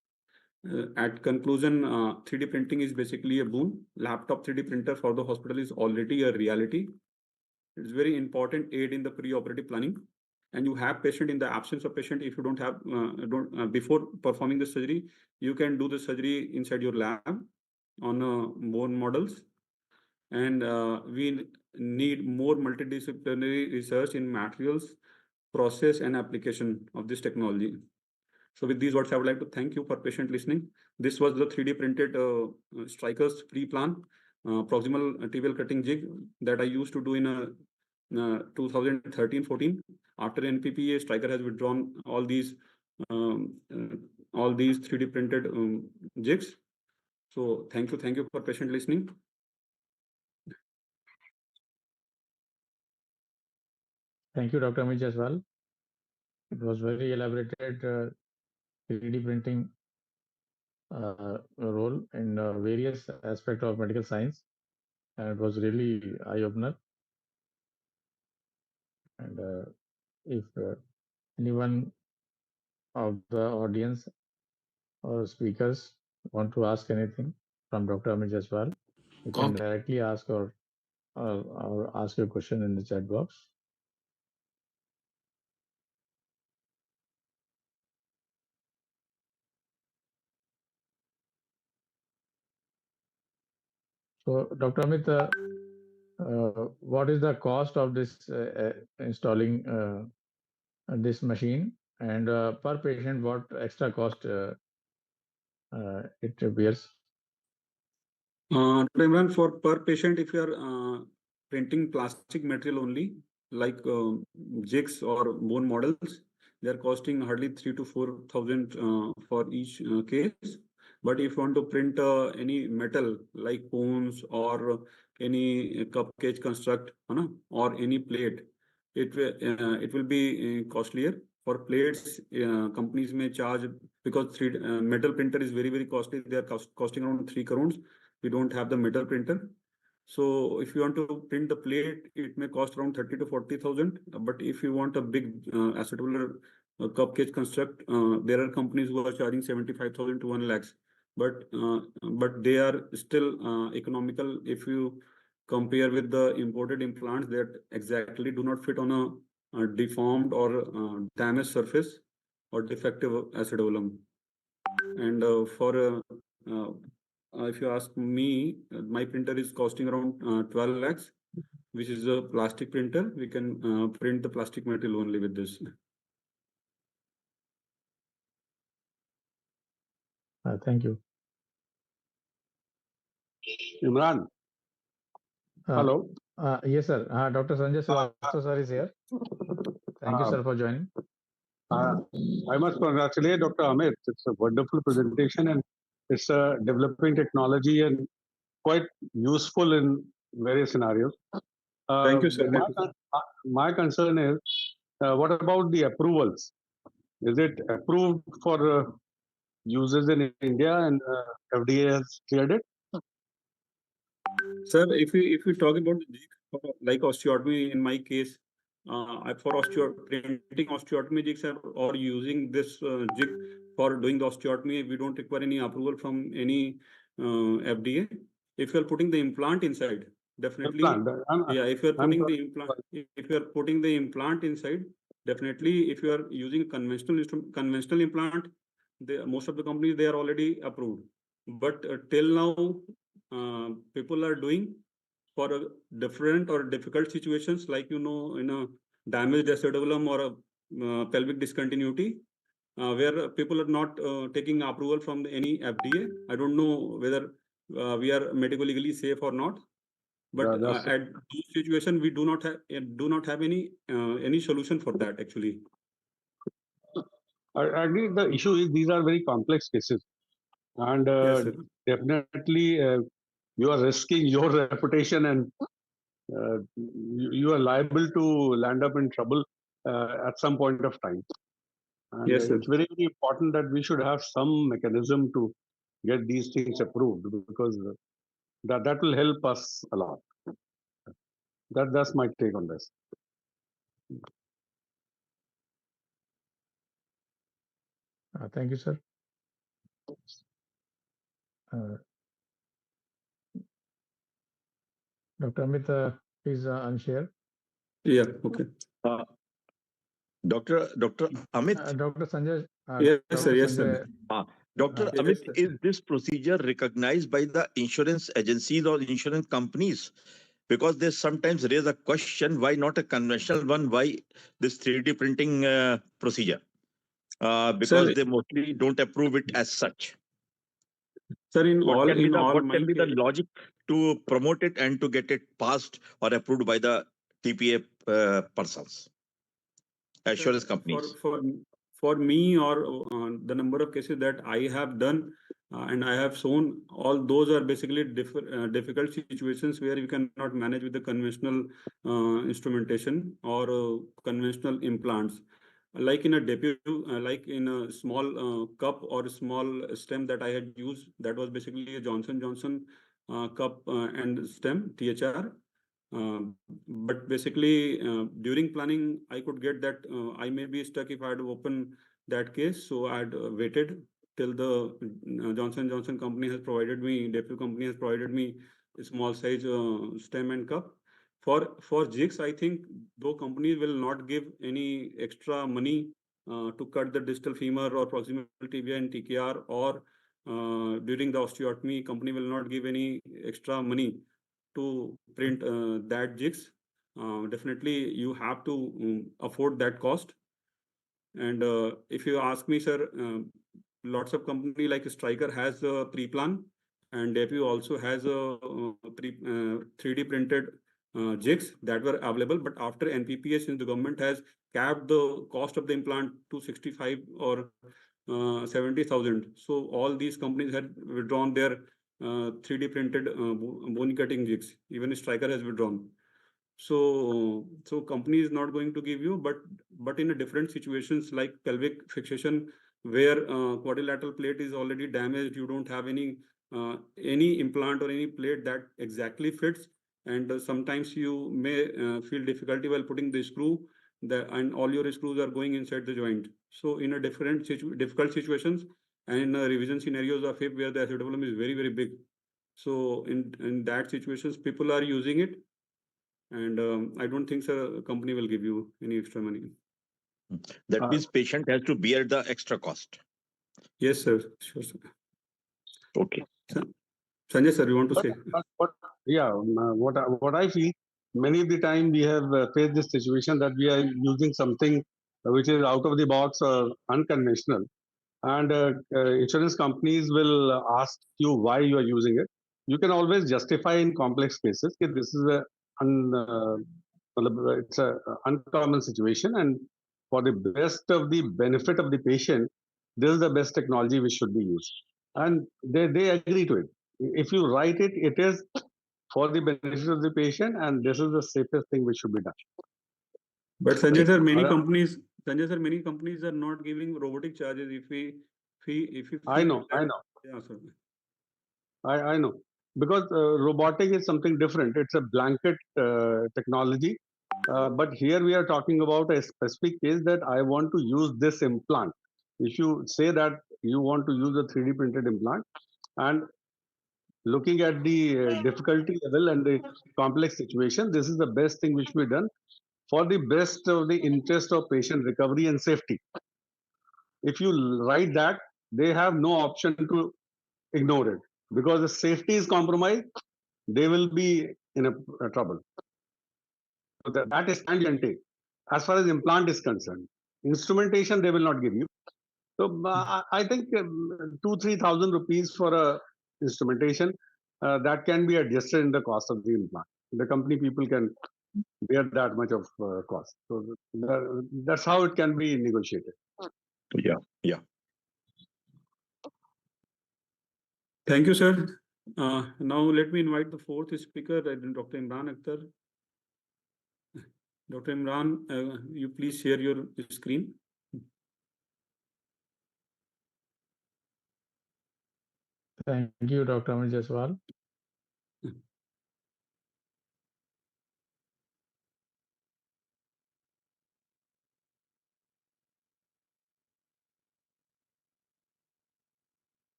At conclusion, 3D printing is basically a boon. Laptop 3D printer for the hospital is already a reality. It's very important aid in the pre-operative planning. And you have patient in the absence of patient. If you don't have, before performing the surgery, you can do the surgery inside your lab on bone models. And we need more multidisciplinary research in materials, process, and application of this technology. So with these words, I would like to thank you for patient listening. This was the 3D printed strikers pre-plan proximal tibial cutting jig that I used to do in 2013-14. After NPPA, striker has withdrawn all these 3D printed jigs. So thank you for patient listening. Thank you, Dr. Amit Jaiswal. It was very elaborated 3D printing role in various aspects of medical science, and it was really eye-opener. And if anyone of the audience or speakers want to ask anything from Dr. Amit Jaiswal, you can directly ask or ask your question in the chat box. So, Dr. Amit, what is the cost of this installing this machine, And per patient, what extra cost it bears? Imran, for per patient, if you are printing plastic material only, like jigs or bone models, they are costing hardly 3 to 4 thousand for each case. But if you want to print any metal like cones or any cup cage construct, or any plate, it will be costlier. For plates, companies may charge, because metal printer is very costly. They are costing around 3 crores. We don't have the metal printer. So if you want to print the plate, it may cost around 30 to 40,000. But if you want a big acetabular cup cage construct, there are companies who are charging 75,000 to 1 lakhs. But they are still economical if you compare with the imported implants that exactly do not fit on a deformed or damaged surface or defective acetabulum. And if you ask me, my printer is costing around 12 lakhs, which is a plastic printer. We can print the plastic material only with this. Thank you. Imran. Hello. Yes, sir. Dr. Sanjay Srivastava sir is here. Thank you, sir, for joining. I must congratulate Dr. Amit. It's a wonderful presentation, and it's a developing technology and quite useful in various scenarios. Thank you, sir. My concern is, what about the approvals? Is it approved for uses in India, and FDA has cleared it? Sir, if you talk about the jig, like osteotomy, in my case, for printing osteotomy jigs or using this jig for doing the osteotomy, we don't require any approval from any FDA. If you are putting the implant inside, definitely. If you are putting the implant inside, definitely. If you are using conventional implant, most of the companies, they are already approved. But till now, people are doing for a different or difficult situations, like in a damaged acetabulum or a pelvic discontinuity, where people are not taking approval from any FDA. I don't know whether we are medically safe or not. But at this situation, we do not have any solution for that, actually. I agree. The issue is these are very complex cases, and Yes, definitely you are risking your reputation, and you are liable to land up in trouble at some point of time. And yes, it's very important that we should have some mechanism to get these things approved, because that will help us a lot. That's my take on this. Thank you, sir. Dr. Amit, please unshare. Yeah, okay. Dr. Amit. Dr. Sanjay. Yes, Dr. sir. Yes, Sanjay. sir. Dr. Amit, is this procedure recognized by the insurance agencies or insurance companies? Because they sometimes raise a question, why not a conventional one? Why this 3D printing procedure? Because they mostly don't approve it as such. Sir, what can be the logic to promote it and to get it passed or approved by the TPA persons, insurance companies? For me, or the number of cases that I have done and I have shown, all those are basically difficult situations where you cannot manage with the conventional instrumentation or conventional implants. Like in a debut, like in a small cup or a small stem that I had used, that was basically a Johnson Johnson cup and stem, THR. But basically, during planning, I could get that I may be stuck if I had to open that case. So I had waited till the Johnson Johnson company has provided me, debut company has provided me a small size stem and cup. For jigs, I think though companies will not give any extra money to cut the distal femur or proximal tibia and TKR, or during the osteotomy, company will not give any extra money to print that jigs. Definitely, you have to afford that cost. And if you ask me, sir, lots of company like Striker has a pre-plan, and DAPU also has a 3D printed jigs that were available. But after NPPA, since the government has capped the cost of the implant to 65 or 70,000, so all these companies had withdrawn their 3D printed bone cutting jigs. Even Striker has withdrawn. So company is not going to give you, but in a different situations like pelvic fixation, where quadrilateral plate is already damaged, you don't have any implant or any plate that exactly fits, and sometimes you may feel difficulty while putting the screw, and all your screws are going inside the joint. So in a difficult situations and in revision scenarios of hip where the acetabulum is very very big, so in that situations people are using it, and I don't think, sir, a company will give you any extra money. That Uh, means patient has to bear the extra cost. Yes, sir. Sure, sir. Okay. Sanjay, sir, you want to say? What I feel, many of the time we have faced this situation that we are using something which is out of the box or unconventional, and insurance companies will ask you why you are using it. You can always justify in complex cases that this is it's a uncommon situation, and for the best of the benefit of the patient, this is the best technology which should be used, and they agree to it. If you write it, it is for the benefit of the patient, and this is the safest thing which should be done. But Sanjay, sir, Uh, many companies are not giving robotic charges. If we I feel know, that, I know. yeah, sir. I know because robotic is something different. It's a blanket technology, but here we are talking about a specific case that I want to use this implant. If you say that you want to use a 3D printed implant, and looking at the difficulty level and the complex situation, this is the best thing which we done for the best of the interest of patient recovery and safety. If you write that, they have no option to ignore it because the safety is compromised, they will be in a trouble. So that is stand and take. As far as implant is concerned, instrumentation they will not give you. So I think 2-3,000 rupees for a instrumentation that can be adjusted in the cost of the implant. The company people can bear that much of cost. So that's how it can be negotiated. Yeah, yeah. Thank you, sir. Now let me invite the fourth speaker, Dr. Imran Akhtar. Dr. Imran, you please share your screen. Thank you, Dr. Amit Jaiswal.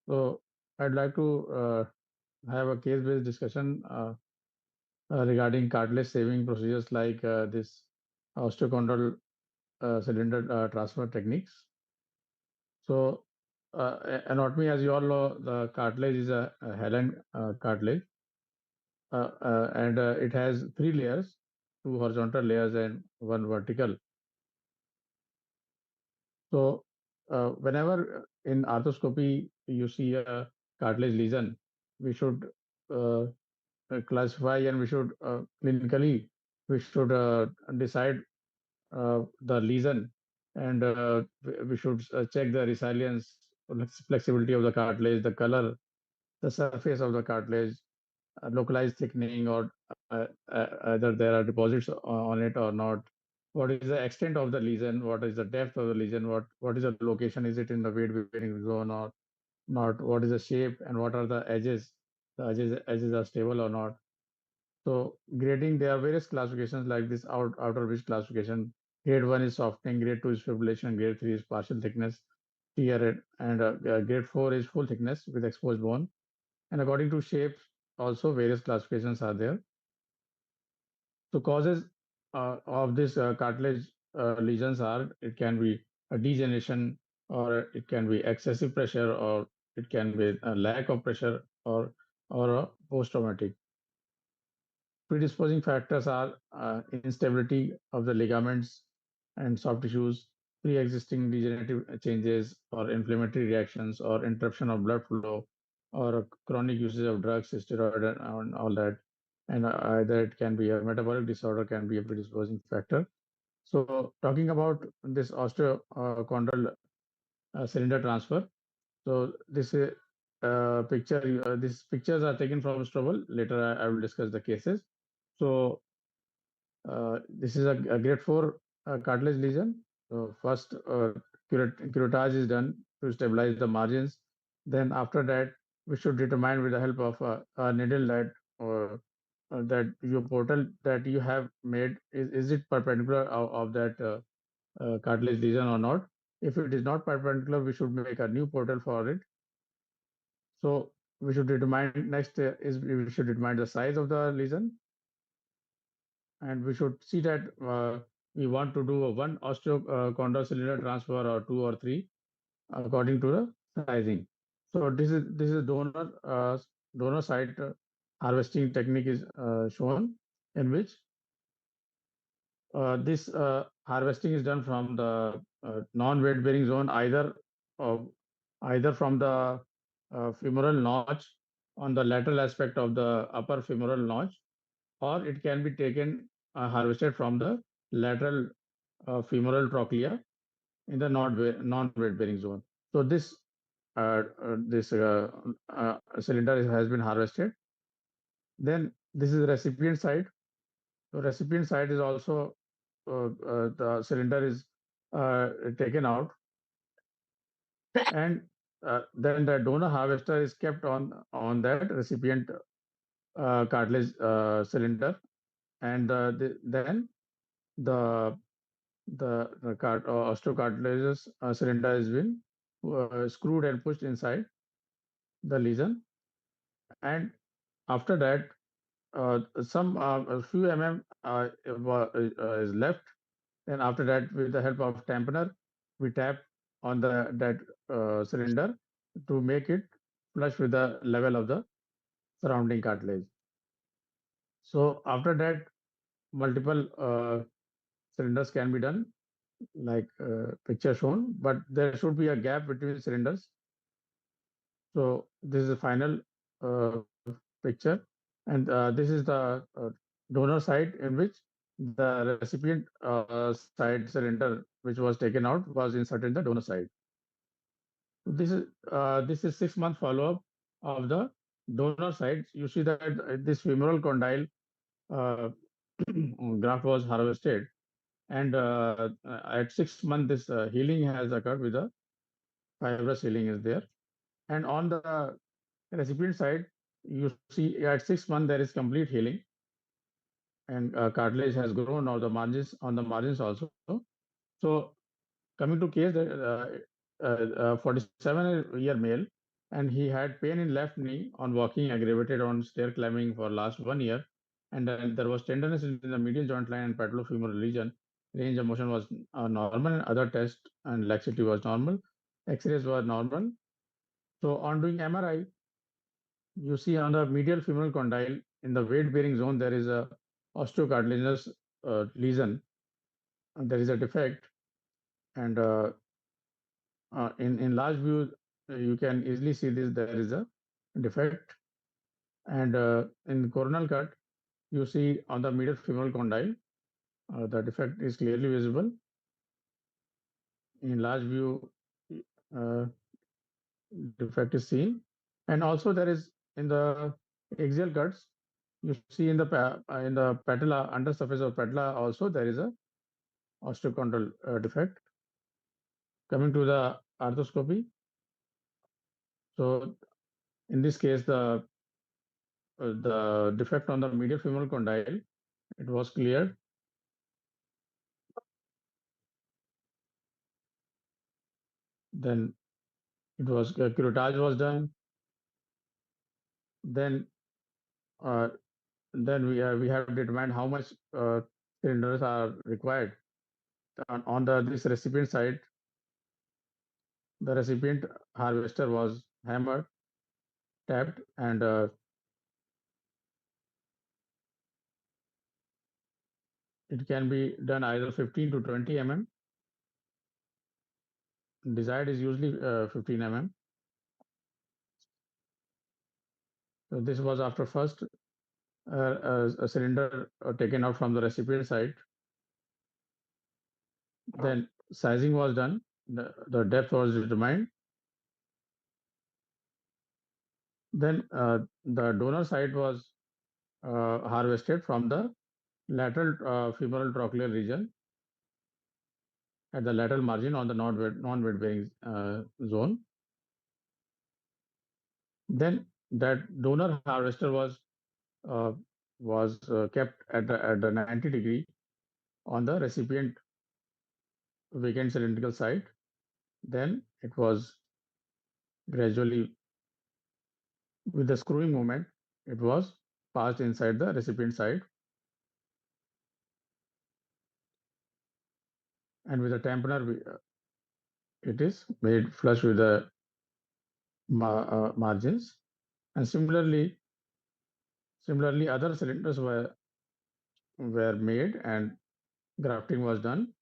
So I'd like to have a case-based discussion regarding cartilage saving procedures like this osteochondral cylinder transfer techniques. So anatomy, as you all know, the cartilage is a hyaline cartilage, and it has three layers, two horizontal layers and one vertical. So whenever in arthroscopy you see a cartilage lesion, we should classify, and we should clinically we should decide the lesion, and we should check the resilience, flexibility of the cartilage, the color, the surface of the cartilage, localized thickening, or either there are deposits on it or not. What is the extent of the lesion? What is the depth of the lesion? What is the location? Is it in the weight bearing zone or not? What is the shape, and what are the edges? The edges are stable or not? So grading, there are various classifications like this outer ridge classification. Grade 1 is softening, grade 2 is fibrillation, grade 3 is partial thickness, tear, and grade 4 is full thickness with exposed bone. And according to shape, also various classifications are there. So causes of this cartilage lesions are, it can be a degeneration, or it can be excessive pressure, or it can be a lack of pressure or a post-traumatic. Predisposing factors are instability of the ligaments and soft tissues, pre-existing degenerative changes or inflammatory reactions or interruption of blood flow or a chronic usage of drugs, steroid and all that. And either it can be a metabolic disorder, can be a predisposing factor. So talking about this osteochondral cylinder transfer. So this these pictures are taken from Strobel. Later, I will discuss the cases. So this is a grade 4 cartilage lesion. So first, curettage is done to stabilize the margins. Then after that, we should determine with the help of a needle that your portal that you have made is it perpendicular of that cartilage lesion or not. If it is not perpendicular, we should make a new portal for it. So we should determine next is we should determine the size of the lesion, and we should see that we want to do a one osteochondral cylinder transfer or two or three according to the sizing. So this is donor site harvesting technique is shown, in which this harvesting is done from the non-weight bearing zone, uh, either from the femoral notch on the lateral aspect of the upper femoral notch, or it can be taken harvested from the lateral femoral trochlea in the non-weight bearing zone. So this cylinder has been harvested. Then this is the recipient side. The recipient side is also the cylinder is taken out, and then the donor harvester is kept on that recipient cartilage cylinder, and then the osteocartilageous cylinder has been screwed and pushed inside the lesion, and after that some a few is left. And after that, with the help of tamponer, we tap on that cylinder to make it flush with the level of the surrounding cartilage. So after that, multiple cylinders can be done, like picture shown, but there should be a gap between cylinders. So this is the final picture, and this is the donor side, in which the recipient side cylinder, which was taken out, was inserted in the donor side. This is 6 month follow up of the donor side. You see that this femoral condyle graft was harvested, and at 6 months this healing has occurred with the fibrous healing is there. And on the recipient side, you see at 6 months there is complete healing, and cartilage has grown on the margins also. So coming to case, 47-year male, and he had pain in left knee on walking, aggravated on stair climbing for last 1 year, and there was tenderness in the medial joint line and patellofemoral region. Range of motion was normal, and other tests and laxity was normal. X-rays were normal. So on doing MRI, you see on the medial femoral condyle in the weight-bearing zone there is a osteocartilaginous lesion, and there is a defect, and in large view you can easily see this there is a defect, and in coronal cut you see on the medial femoral condyle the defect is clearly visible. In large view uh, defect is seen, and also there is in the axial cuts, you see in the patella, under surface of patella also there is a osteochondral defect. Coming to the arthroscopy, so in this case the defect on the medial femoral condyle, it was cleared. Then it was curettage was done. Then uh, we have determined how much cylinders are required. On the this recipient side, the recipient harvester was hammered, tapped, and it can be done either 15 to 20 mm. Desired is usually 15 mm. So this was after first a cylinder taken out from the recipient side. Then sizing was done. The depth was determined. Then the donor side was harvested from the lateral femoral trochlear region at the lateral margin on the non-weight bearing zone. Then that donor harvester was kept at the 90-degree on the recipient vacant cylindrical side. Then it was gradually, with the screwing movement, it was passed inside the recipient side, and with the tamponer, it is made flush with the margins. And similarly, other cylinders were made and grafting was done.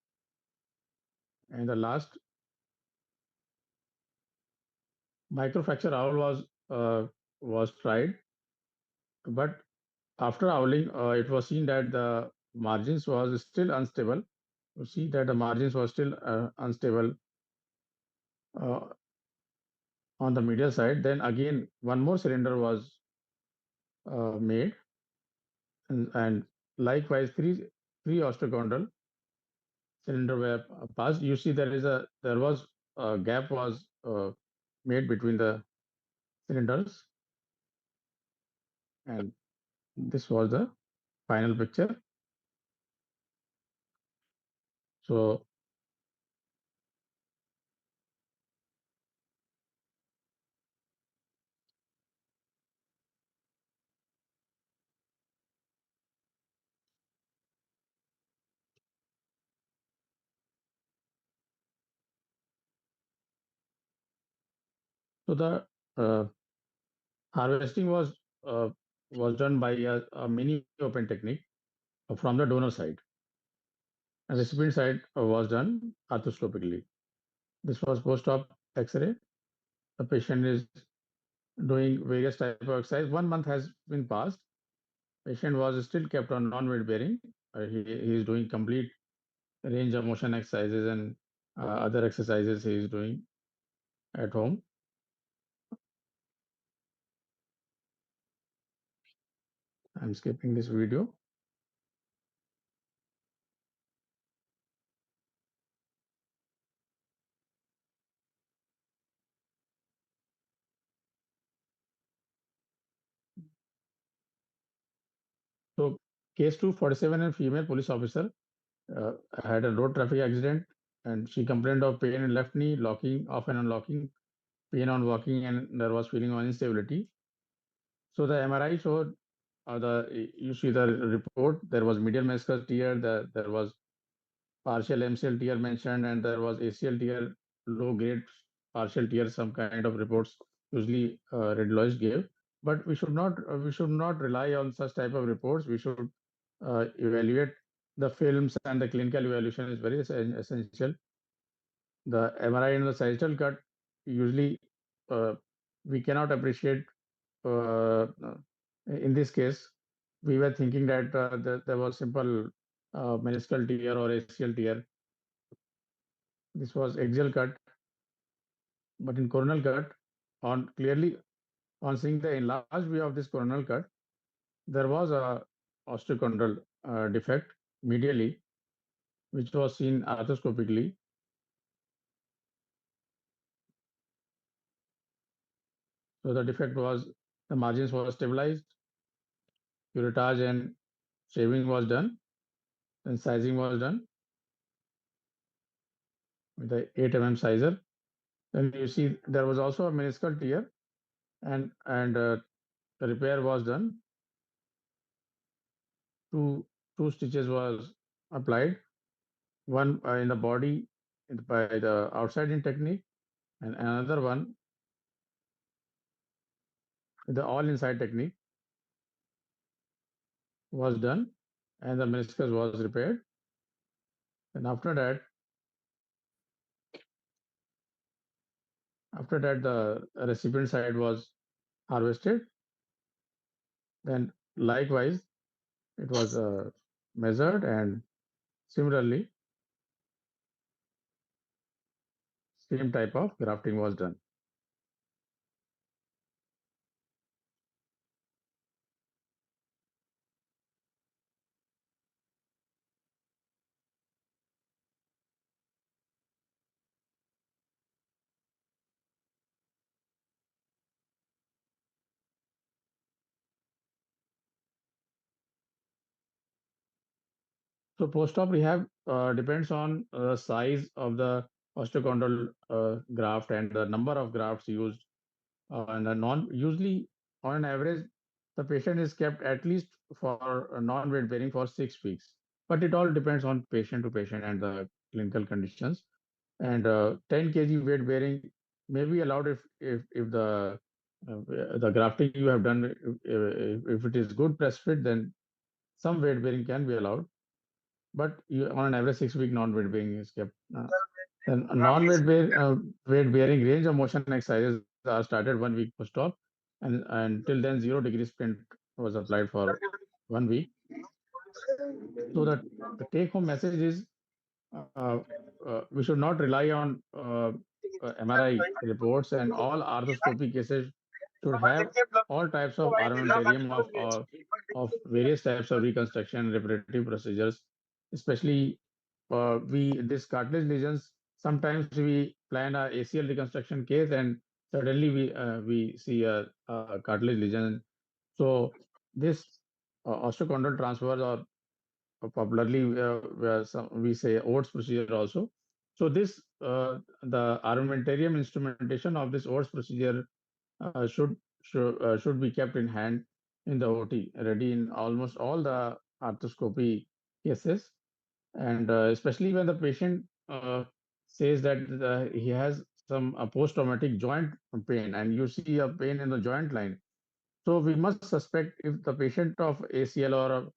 And the last microfracture owl was tried, but after owling, it was seen that the margins was still unstable. You see that the margins were still unstable uh, on the medial side. Then again, one more cylinder was made, and likewise three osteochondral cylinder were passed. You see there was a gap was made between the cylinders, and this was the final picture. So the harvesting was done by a mini open technique from the donor side. And the recipient side was done arthroscopically. This was post-op X-ray. The patient is doing various type of exercise. 1 month has been passed. Patient was still kept on non-weight bearing. He is doing complete range of motion exercises and other exercises he is doing at home. I'm skipping this video. So case 247, a female police officer had a road traffic accident, and she complained of pain in left knee, locking off and unlocking, pain on walking, and there was feeling of instability. So the MRI showed you see the report. There was medial meniscus tear. There was partial MCL tear mentioned, and there was ACL tear, low grade partial tear. Some kind of reports usually radiologist gave, but we should not rely on such type of reports. We should evaluate the films, and the clinical evaluation is very essential. The MRI and the sagittal cut, usually we cannot appreciate. In this case, we were thinking that there was simple meniscal tear or ACL tear. This was axial cut, but in coronal cut, on seeing the enlarged view of this coronal cut, there was a osteochondral defect medially, which was seen arthroscopically. So the defect was, the margins were stabilized, curettage and shaving was done, and sizing was done with the 8 mm sizer. Then you see there was also a meniscal tear, and the repair was done. Two stitches was applied, one in the body by the outside in technique, and another one the all inside technique was done, and the meniscus was repaired. And after that the recipient side was harvested. Then likewise it was measured, and similarly same type of grafting was done. So post-op rehab depends on the size of the osteochondral graft and the number of grafts used. And the non usually on an average, the patient is kept at least for non-weight bearing for 6 weeks. But it all depends on patient to patient and the clinical conditions. And 10 kg weight bearing may be allowed if the grafting you have done, if it is good press fit, then some weight bearing can be allowed, but on an average 6 week non-weight bearing is kept. Then weight bearing range of motion exercises are started 1 week post-op, and until then 0 degree sprint was applied for 1 week. So that the take-home message is uh, we should not rely on MRI reports, and all arthroscopy cases should have all types of armamentarium of various types of reconstruction reparative procedures, especially we this cartilage lesions. Sometimes we plan a ACL reconstruction case, and suddenly we see a cartilage lesion. So this osteochondral transfers, or popularly we say Oates procedure also. So this the armamentarium instrumentation of this Oates procedure should be kept in hand in the OT, ready in almost all the arthroscopy cases, and especially when the patient says that he has some post-traumatic joint pain, and you see a pain in the joint line. So we must suspect if the patient of ACL or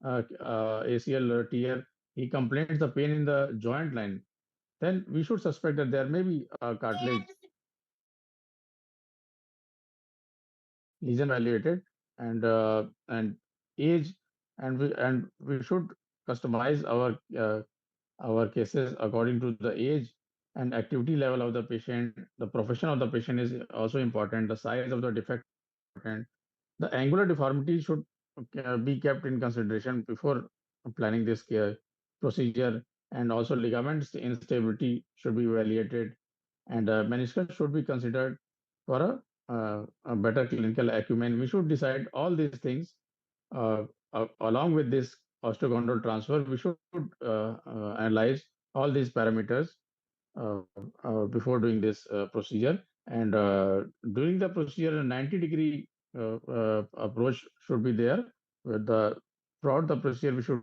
ACL tear, he complains the pain in the joint line, then we should suspect that there may be a cartilage lesion evaluated, and age, and we should customize our cases according to the age and activity level of the patient. The profession of the patient is also important. The size of the defect is important. The angular deformity should be kept in consideration before planning this care procedure, and also ligaments instability should be evaluated, and meniscus should be considered for a better clinical acumen. We should decide all these things along with this osteochondral transfer. We should analyze all these parameters before doing this procedure. And during the procedure, a 90-degree approach should be there. With the throughout the procedure, we should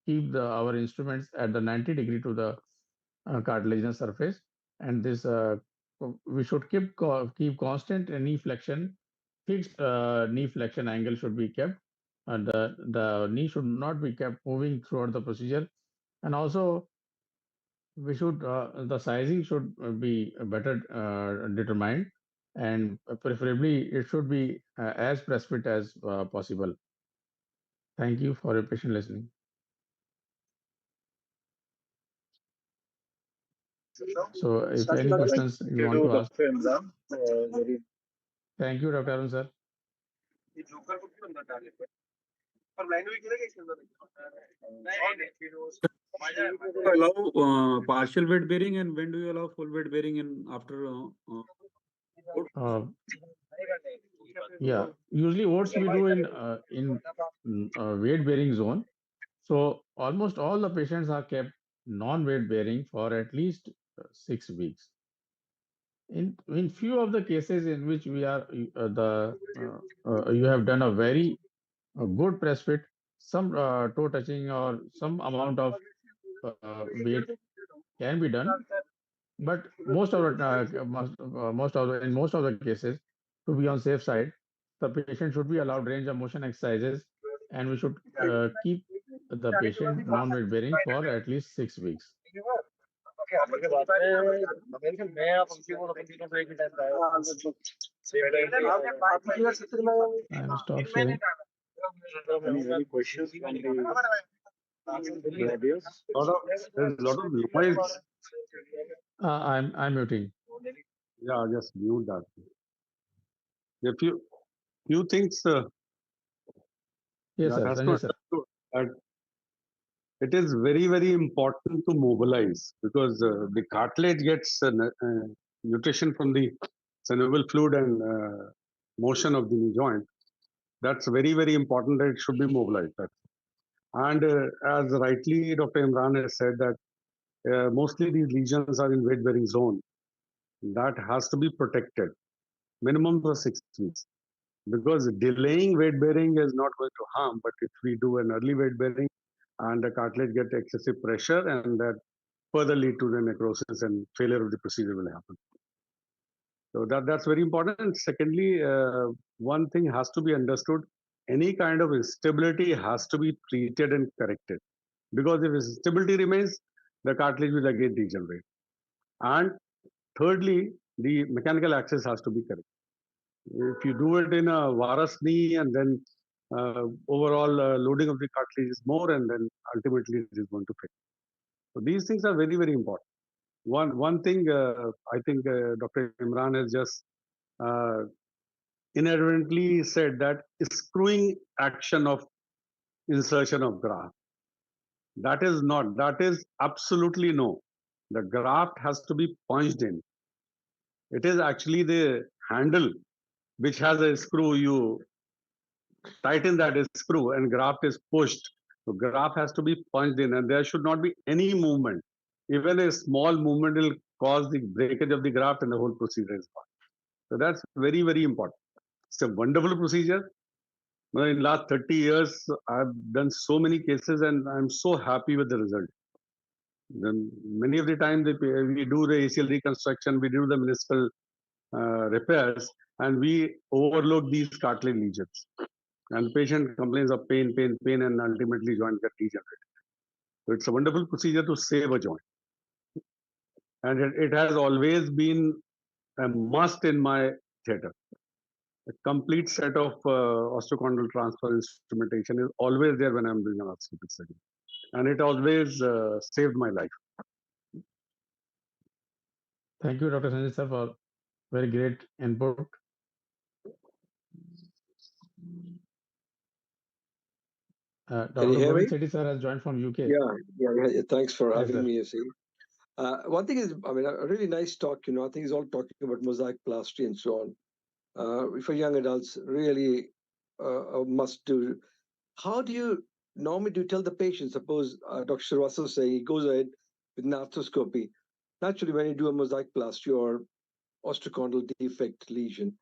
keep our instruments at the 90 degree to the cartilaginous surface, and this we should keep constant knee flexion. Fixed knee flexion angle should be kept, and the knee should not be kept moving throughout the procedure. And also we should the sizing should be better determined, and preferably it should be as press fit as possible. Thank you for your patient listening. So if any questions you want to ask. Dr. Imran, very Thank you, Dr. Arun sir. You allow partial weight bearing, and when do you allow full weight bearing in after? Uh, yeah, usually what we do in weight bearing zone. So almost all the patients are kept non-weight bearing for at least 6 weeks. In few of the cases in which we are you have done a very good press fit, some toe touching or some amount of weight can be done, but most of the in most of the cases, to be on safe side, the patient should be allowed range of motion exercises, and we should keep the patient non-weight bearing for at least 6 weeks. I will stop sharing. Any questions from the audience? There's a lot of noise. I'm muting. Yeah, just mute that. A few things Yes, that sir. has to Sanjay, sir. understood that it is very, very important to mobilize because the cartilage gets nutrition from the synovial fluid and motion of the knee joint. That's very, very important that it should be mobilized. And as rightly Dr. Imran has said that mostly these lesions are in weight bearing zone. That has to be protected minimum for 6 weeks. Because delaying weight bearing is not going to harm, but if we do an early weight bearing and the cartilage get excessive pressure and that further lead to the necrosis and failure of the procedure will happen. So that's very important. And secondly, one thing has to be understood: any kind of instability has to be treated and corrected. Because if instability remains, the cartilage will again degenerate. And thirdly, the mechanical access has to be correct. If you do it in a varus knee and then overall loading of the cartilage is more, and then ultimately it is going to fail. So these things are very, very important. One thing I think Dr. Imran has just inadvertently said that screwing action of insertion of graft. That is absolutely no. The graft has to be punched in. It is actually the handle which has a screw. You tighten that screw and graft is pushed. So graft has to be punched in and there should not be any movement. Even a small movement will cause the breakage of the graft and the whole procedure is gone. So that's very, very important. It's a wonderful procedure. In last 30 years, I've done so many cases and I'm so happy with the result. Then many of the time we do the ACL reconstruction, we do the meniscal repairs, and we overlook these cartilage lesions. And the patient complains of pain, and ultimately joint get degenerated. So it's a wonderful procedure to save a joint. And it has always been a must in my theatre. A complete set of osteochondral transfer instrumentation is always there when I'm doing an arthroscopic surgery. And it always saved my life. Thank you, Dr. Sanjay, sir, for very great input. Can you Dr. hear Govind me? Sethi, sir, has joined from UK. Yeah. Thanks for Yes, having sir. me, you see. One thing is, I mean, a really nice talk, I think he's all talking about mosaic plastry and so on. For young adults, really a must do. How do you normally tell the patient, suppose Dr. Srivastava say he goes ahead with an arthroscopy. Naturally, when you do a mosaic plastry or osteochondral defect lesion,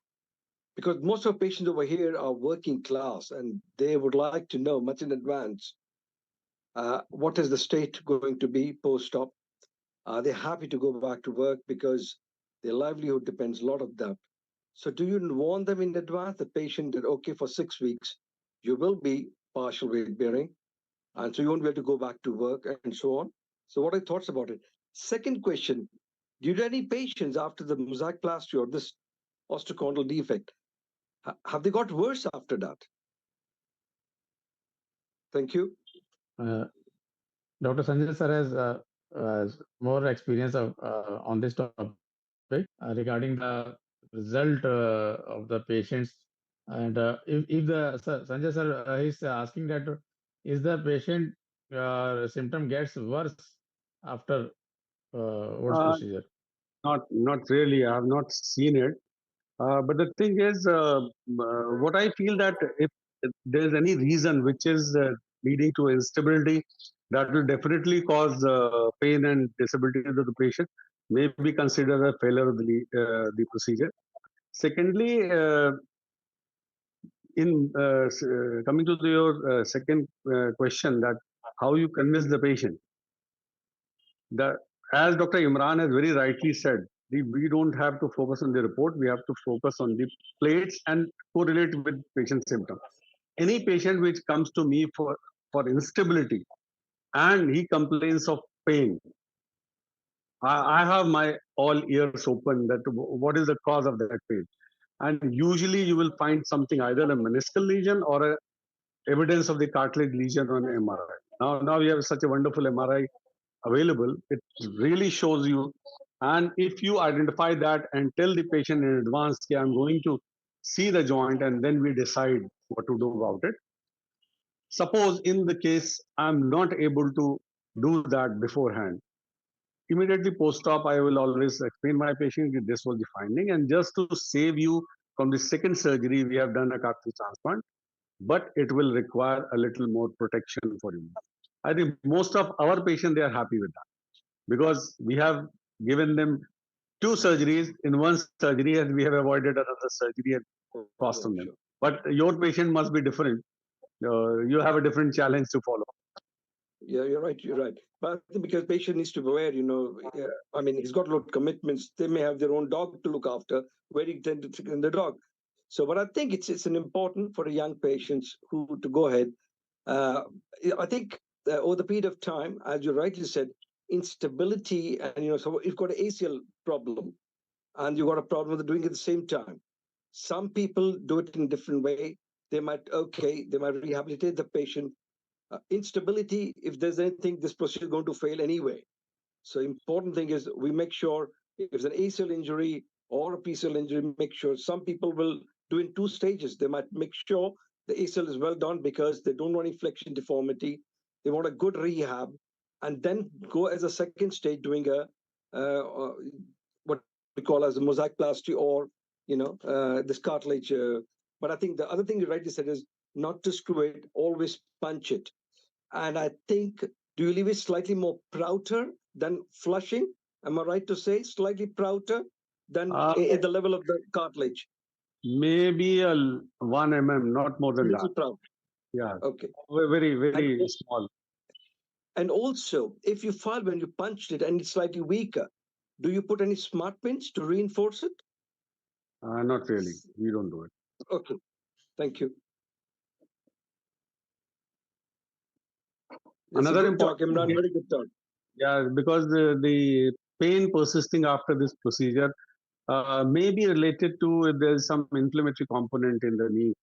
because most of patients over here are working class and they would like to know much in advance what is the state going to be post-op. Are they happy to go back to work because their livelihood depends a lot on that? So do you warn them in advance, the patient, that, okay, for 6 weeks, you will be partial weight bearing, and so you won't be able to go back to work and so on? So what are your thoughts about it? Second question, do you have any patients after the mosaic plastry or this osteochondral defect, have they got worse after that? Thank you. Dr. Sanjay sir has more experience on this topic regarding the result of the patients. And if the Sanjay sir is asking that is the patient symptom gets worse after what's procedure? Not really. I have not seen it. But the thing is, what I feel that if there is any reason which is leading to instability, that will definitely cause pain and disability to the patient. Maybe consider a failure of the procedure. Secondly, coming to your second question, that how you convince the patient. As Dr. Imran has very rightly said, we don't have to focus on the report. We have to focus on the plates and correlate with patient symptom. Any patient which comes to me for instability and he complains of pain, I have my all ears open that what is the cause of that pain. And usually you will find something either a meniscal lesion or a evidence of the cartilage lesion on MRI. Now we have such a wonderful MRI available. It really shows you. And if you identify that and tell the patient in advance, okay, I'm going to see the joint, and then we decide what to do about it. Suppose in the case I'm not able to do that beforehand, immediately post-op, I will always explain my patient that this was the finding, and just to save you from the second surgery, we have done a cartilage transplant, but it will require a little more protection for you. I think most of our patients, they are happy with that because we have given them two surgeries in one surgery and we have avoided another surgery and cost on them. Sure. But your patient must be different. You have a different challenge to follow. Yeah, you're right. You're right. But I think because patient needs to be aware, I mean, he's got a lot of commitments. They may have their own dog to look after, where he tend to take in the dog. So, but I think it's an important for a young patient who to go ahead. Uh, I think over the period of time, as you rightly said, instability and so you've got an ACL problem and you've got a problem with doing it at the same time. Some people do it in a different way. They might rehabilitate the patient. Instability, if there's anything, this procedure is going to fail anyway. So important thing is we make sure if it's an ACL injury or a PCL injury, make sure some people will do in two stages. They might make sure the ACL is well done because they don't want any flexion deformity. They want a good rehab, and then go as a second stage doing a what we call as a mosaicplasty or this cartilage. But I think the other thing you rightly said is not to screw it, always punch it. And I think, do you leave it slightly more prouter than flushing? Am I right to say slightly prouter than at the level of the cartilage? Maybe a 1 mm, not more than Little that. proud. Yeah. Okay. Very, very small. And also, if you find when you punched it and it's slightly weaker, do you put any smart pins to reinforce it? Not really. We don't do it. Okay. Thank you. It's Another a good talk, important Imran. thing, Very good talk. yeah, because the pain persisting after this procedure may be related to if there's some inflammatory component in the knee,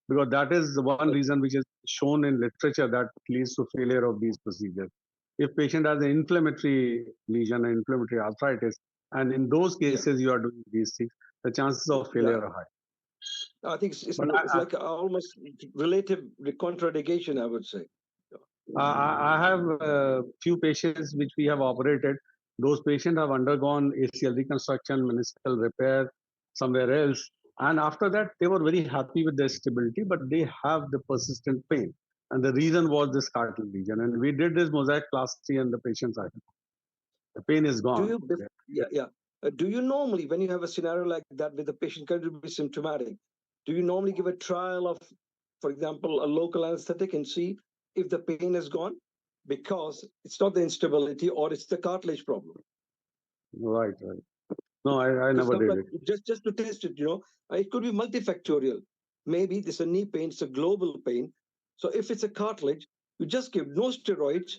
because that is the one reason which is shown in literature that leads to failure of these procedures. If patient has an inflammatory lesion, an inflammatory arthritis, and in those cases you are doing these things, the chances of failure are high. I think it's But like almost relative contraindication, I would say. I have a few patients which we have operated. Those patients have undergone ACL reconstruction, meniscal repair somewhere else. And after that, they were very happy with their stability, but they have the persistent pain. And the reason was this cartilage lesion. And we did this mosaicplasty and the patients are the pain is Do gone. you, yeah. Do you normally, when you have a scenario like that with the patient going to be symptomatic, do you normally give a trial of, for example, a local anesthetic and see if the pain is gone? Because it's not the instability or it's the cartilage problem. Right. No, I never did it. Just to test it, it could be multifactorial. Maybe this is a knee pain, it's a global pain. So if it's a cartilage, you just give no steroids,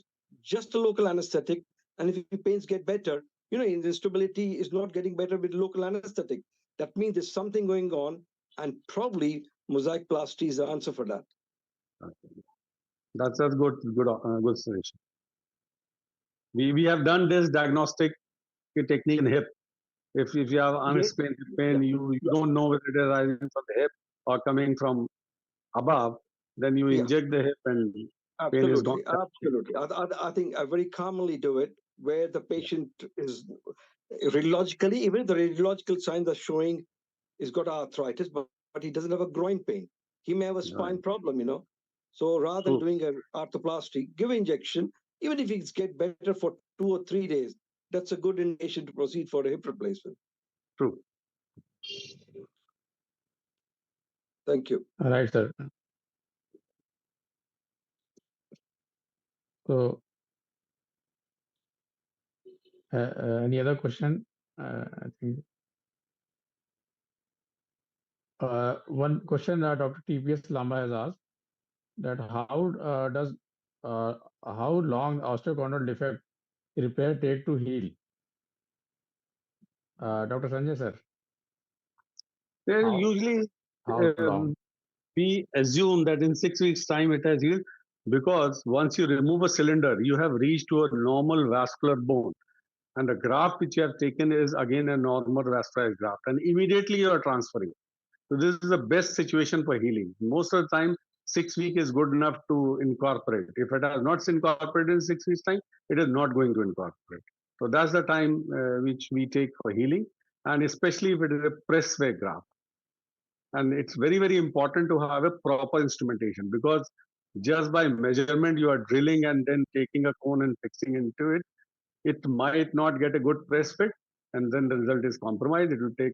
just a local anesthetic. And if your pains get better, the instability is not getting better with local anesthetic. That means there's something going on, and probably mosaicplasty is the answer for that. That's good suggestion. We have done this diagnostic technique in hip. If you have unexplained hip pain, you don't know whether it is arising from the hip or coming from above, then you inject the hip and pain is gone. Absolutely. I think I very commonly do it where the patient is radiologically, even if the radiological signs are showing he's got arthritis, but he doesn't have a groin pain. He may have a spine problem, So rather than doing an arthroplasty, give injection, even if he get better for 2 or 3 days, that's a good indication to proceed for a hip replacement. True. Thank you. All right, sir. So, any other question? I think one question that Dr. TPS Lamba has asked, that how long osteochondral defect repair take to heal? Dr. Sanjay sir, How- Usually, how long? we assume that in 6 weeks' time it has healed because once you remove a cylinder, you have reached to a normal vascular bone. And the graft which you have taken is again a normal vascular graft, and immediately you are transferring. So this is the best situation for healing. Most of the time, 6 weeks is good enough to incorporate. If it has not incorporated in 6 weeks' time, it is not going to incorporate. So that's the time which we take for healing, and especially if it is a press way graft. And it's very, very important to have a proper instrumentation, because just by measurement, you are drilling and then taking a cone and fixing into it. It might not get a good press fit, and then the result is compromised. It will take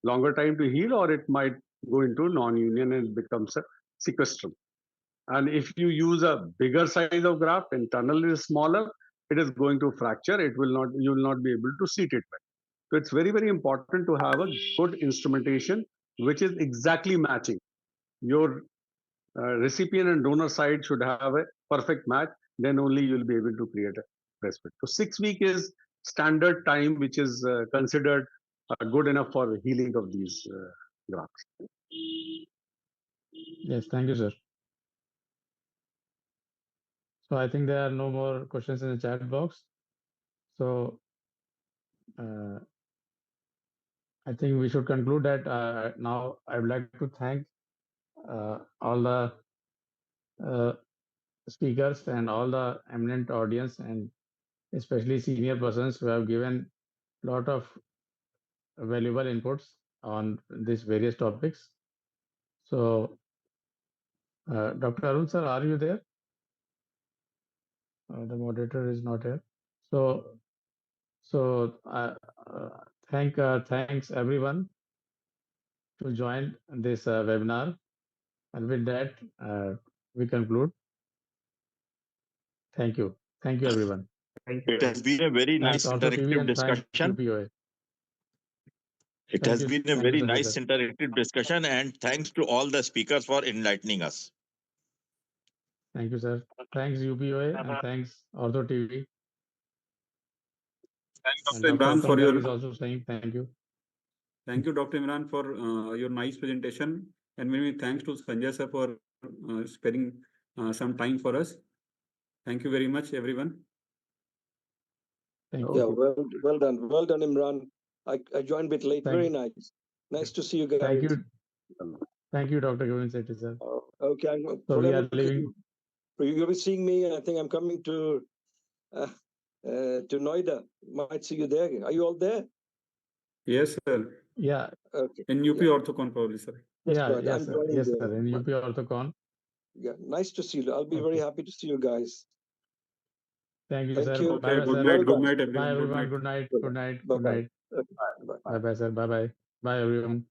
longer time to heal, or it might go into non-union and it becomes a sequestrum. And if you use a bigger size of graft and tunnel is smaller, it is going to fracture. It will not. You will not be able to seat it well. So it's very, very important to have a good instrumentation which is exactly matching. Your recipient and donor side should have a perfect match. Then only you will be able to create a press fit. So 6 weeks is standard time, which is considered good enough for healing of these grafts. Yes, thank you, sir. So I think there are no more questions in the chat box. So I think we should conclude that now. I would like to thank all the speakers and all the eminent audience, and especially senior persons who have given a lot of valuable inputs on these various topics. So, Dr. Arun sir, are you there? The moderator is not here. So, thanks everyone to join this webinar. And with that, we conclude. Thank you. Thank you, everyone. It has been a very Thanks nice OrthoTV interactive and thanks discussion. UPOA. It Thank has you. been a Thank you, very Sanjay nice sir. interactive discussion, and thanks to all the speakers for enlightening us. Thank you, sir. Thanks UPOA and thanks OrthoTV. Thanks, And Dr. Dr. Imran, for Sanjay your is also saying thank you. thank you, Dr. Imran, for your nice presentation, and many thanks to Sanjay sir for sparing some time for us. Thank you very much, everyone. Thank Yeah, you. well done, Imran. I joined a bit late. Thank Very you. nice. Nice to see you guys. Thank you. Thank you, Dr. Govind Sethi, sir. Okay, So we are leaving. You'll be seeing me, and I think I'm coming to Noida. Might see you there. Are you all there? Yes, sir. Yeah. Okay. In UP Orthocon, probably, sir. That's Yeah. right. Yes, I'm sir. joining Yes, there. sir. In UP Orthocon. Yeah, nice to see you. I'll be very happy to see you guys. Thank you, Thank sir. you. Bye, bye, Good sir. night. Good Well night, done. everyone. Bye, Good everyone. night. Good night. Bye-bye. Good night. Good Bye-bye. night. Okay, bye. Bye, bye, sir. Bye, bye. Bye, everyone.